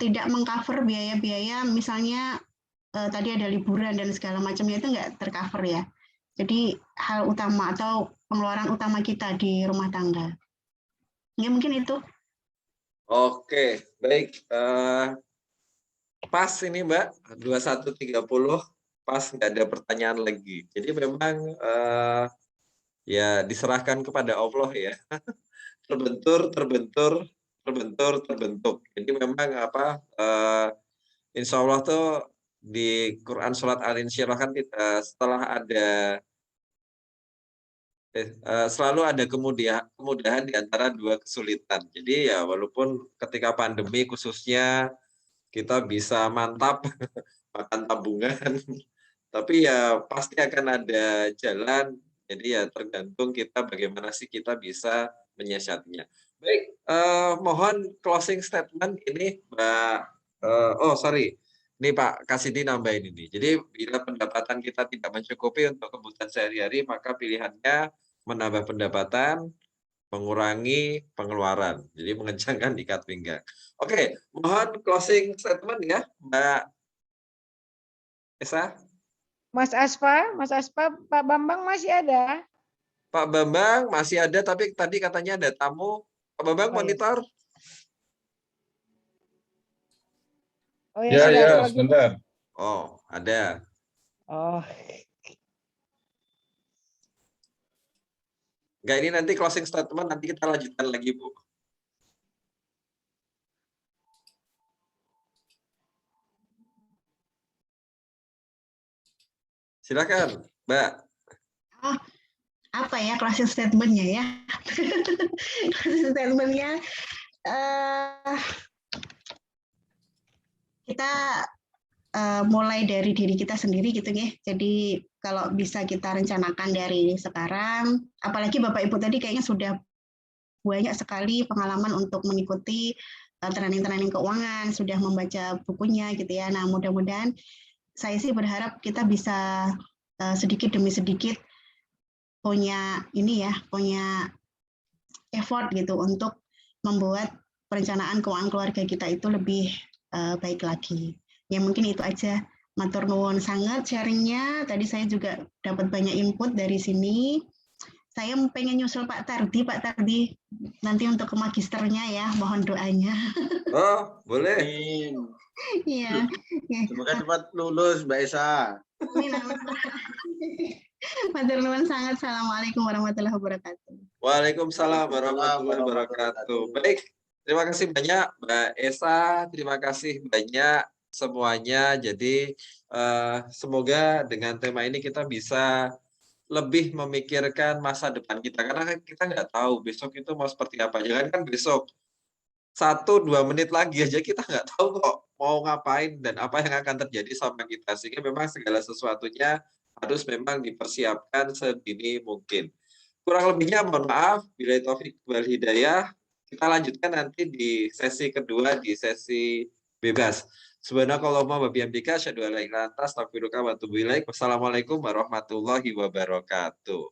Tidak mengcover biaya-biaya misalnya tadi ada liburan dan segala macamnya, itu nggak tercover ya. Jadi hal utama atau pengeluaran utama kita di rumah tangga. Ya mungkin itu. Oke, baik. Pas ini Mbak, 21.30, pas nggak ada pertanyaan lagi. Jadi memang ya diserahkan kepada Allah ya. terbentur. Jadi memang insya Allah tuh di Quran surat Al-Insyirah kan setelah ada selalu ada kemudahan di antara dua kesulitan. Jadi ya walaupun ketika pandemi khususnya kita bisa mantap makan tabungan, tapi ya pasti akan ada jalan. Jadi ya tergantung kita bagaimana sih kita bisa menyiasatinya. Baik, mohon closing statement ini Mbak. Ini Pak Kasidi nambahin ini. Jadi bila pendapatan kita tidak mencukupi untuk kebutuhan sehari-hari, maka pilihannya menambah pendapatan, mengurangi pengeluaran. Jadi mengencangkan ikat pinggang. Oke, mohon closing statement ya, Mbak Esa. Mas Aspa, Pak Bambang masih ada? Pak Bambang masih ada, tapi tadi katanya ada tamu. Pak Bambang monitor. Oh ya, sudah, ya, kalau gitu. sebentar. Oh, ada. Oh. Enggak, ini nanti closing statement, nanti kita lanjutkan lagi, Bu. Silakan, Mbak. Oh, apa ya closing statement-nya ya? Closing statement-nya kita mulai dari diri kita sendiri gitu ya. Jadi kalau bisa kita rencanakan dari sekarang, apalagi Bapak Ibu tadi kayaknya sudah banyak sekali pengalaman untuk mengikuti training-training keuangan, sudah membaca bukunya gitu ya. Nah, mudah-mudahan saya sih berharap kita bisa sedikit demi sedikit punya effort gitu untuk membuat perencanaan keuangan keluarga kita itu lebih baik lagi. Ya mungkin itu aja. Matur nuwun sangat sharingnya. Tadi saya juga dapat banyak input dari sini. Saya pengen nyusul Pak Tardi nanti untuk ke magisternya ya, mohon doanya. Oh, boleh. Iya. Semoga cepat lulus, Mbak Esa. Matur nuwun sangat. Assalamualaikum warahmatullahi wabarakatuh. Waalaikumsalam warahmatullahi wabarakatuh. Baik, terima kasih banyak Mbak Esa, terima kasih banyak semuanya. Jadi semoga dengan tema ini kita bisa lebih memikirkan masa depan kita, karena kita nggak tahu besok itu mau seperti apa. Jangan kan besok 1-2 menit lagi aja kita nggak tahu kok mau ngapain dan apa yang akan terjadi sama kita, sehingga memang segala sesuatunya harus memang dipersiapkan sedini mungkin. Kurang lebihnya mohon maaf, billahi taufik wal hidayah. Kita lanjutkan nanti di sesi kedua, di sesi bebas. Subhanakallahumma wa bihamdika asyhadu an la ilaha illa anta astaghfiruka wa atubu ilaik. Wassalamualaikum warahmatullahi wabarakatuh.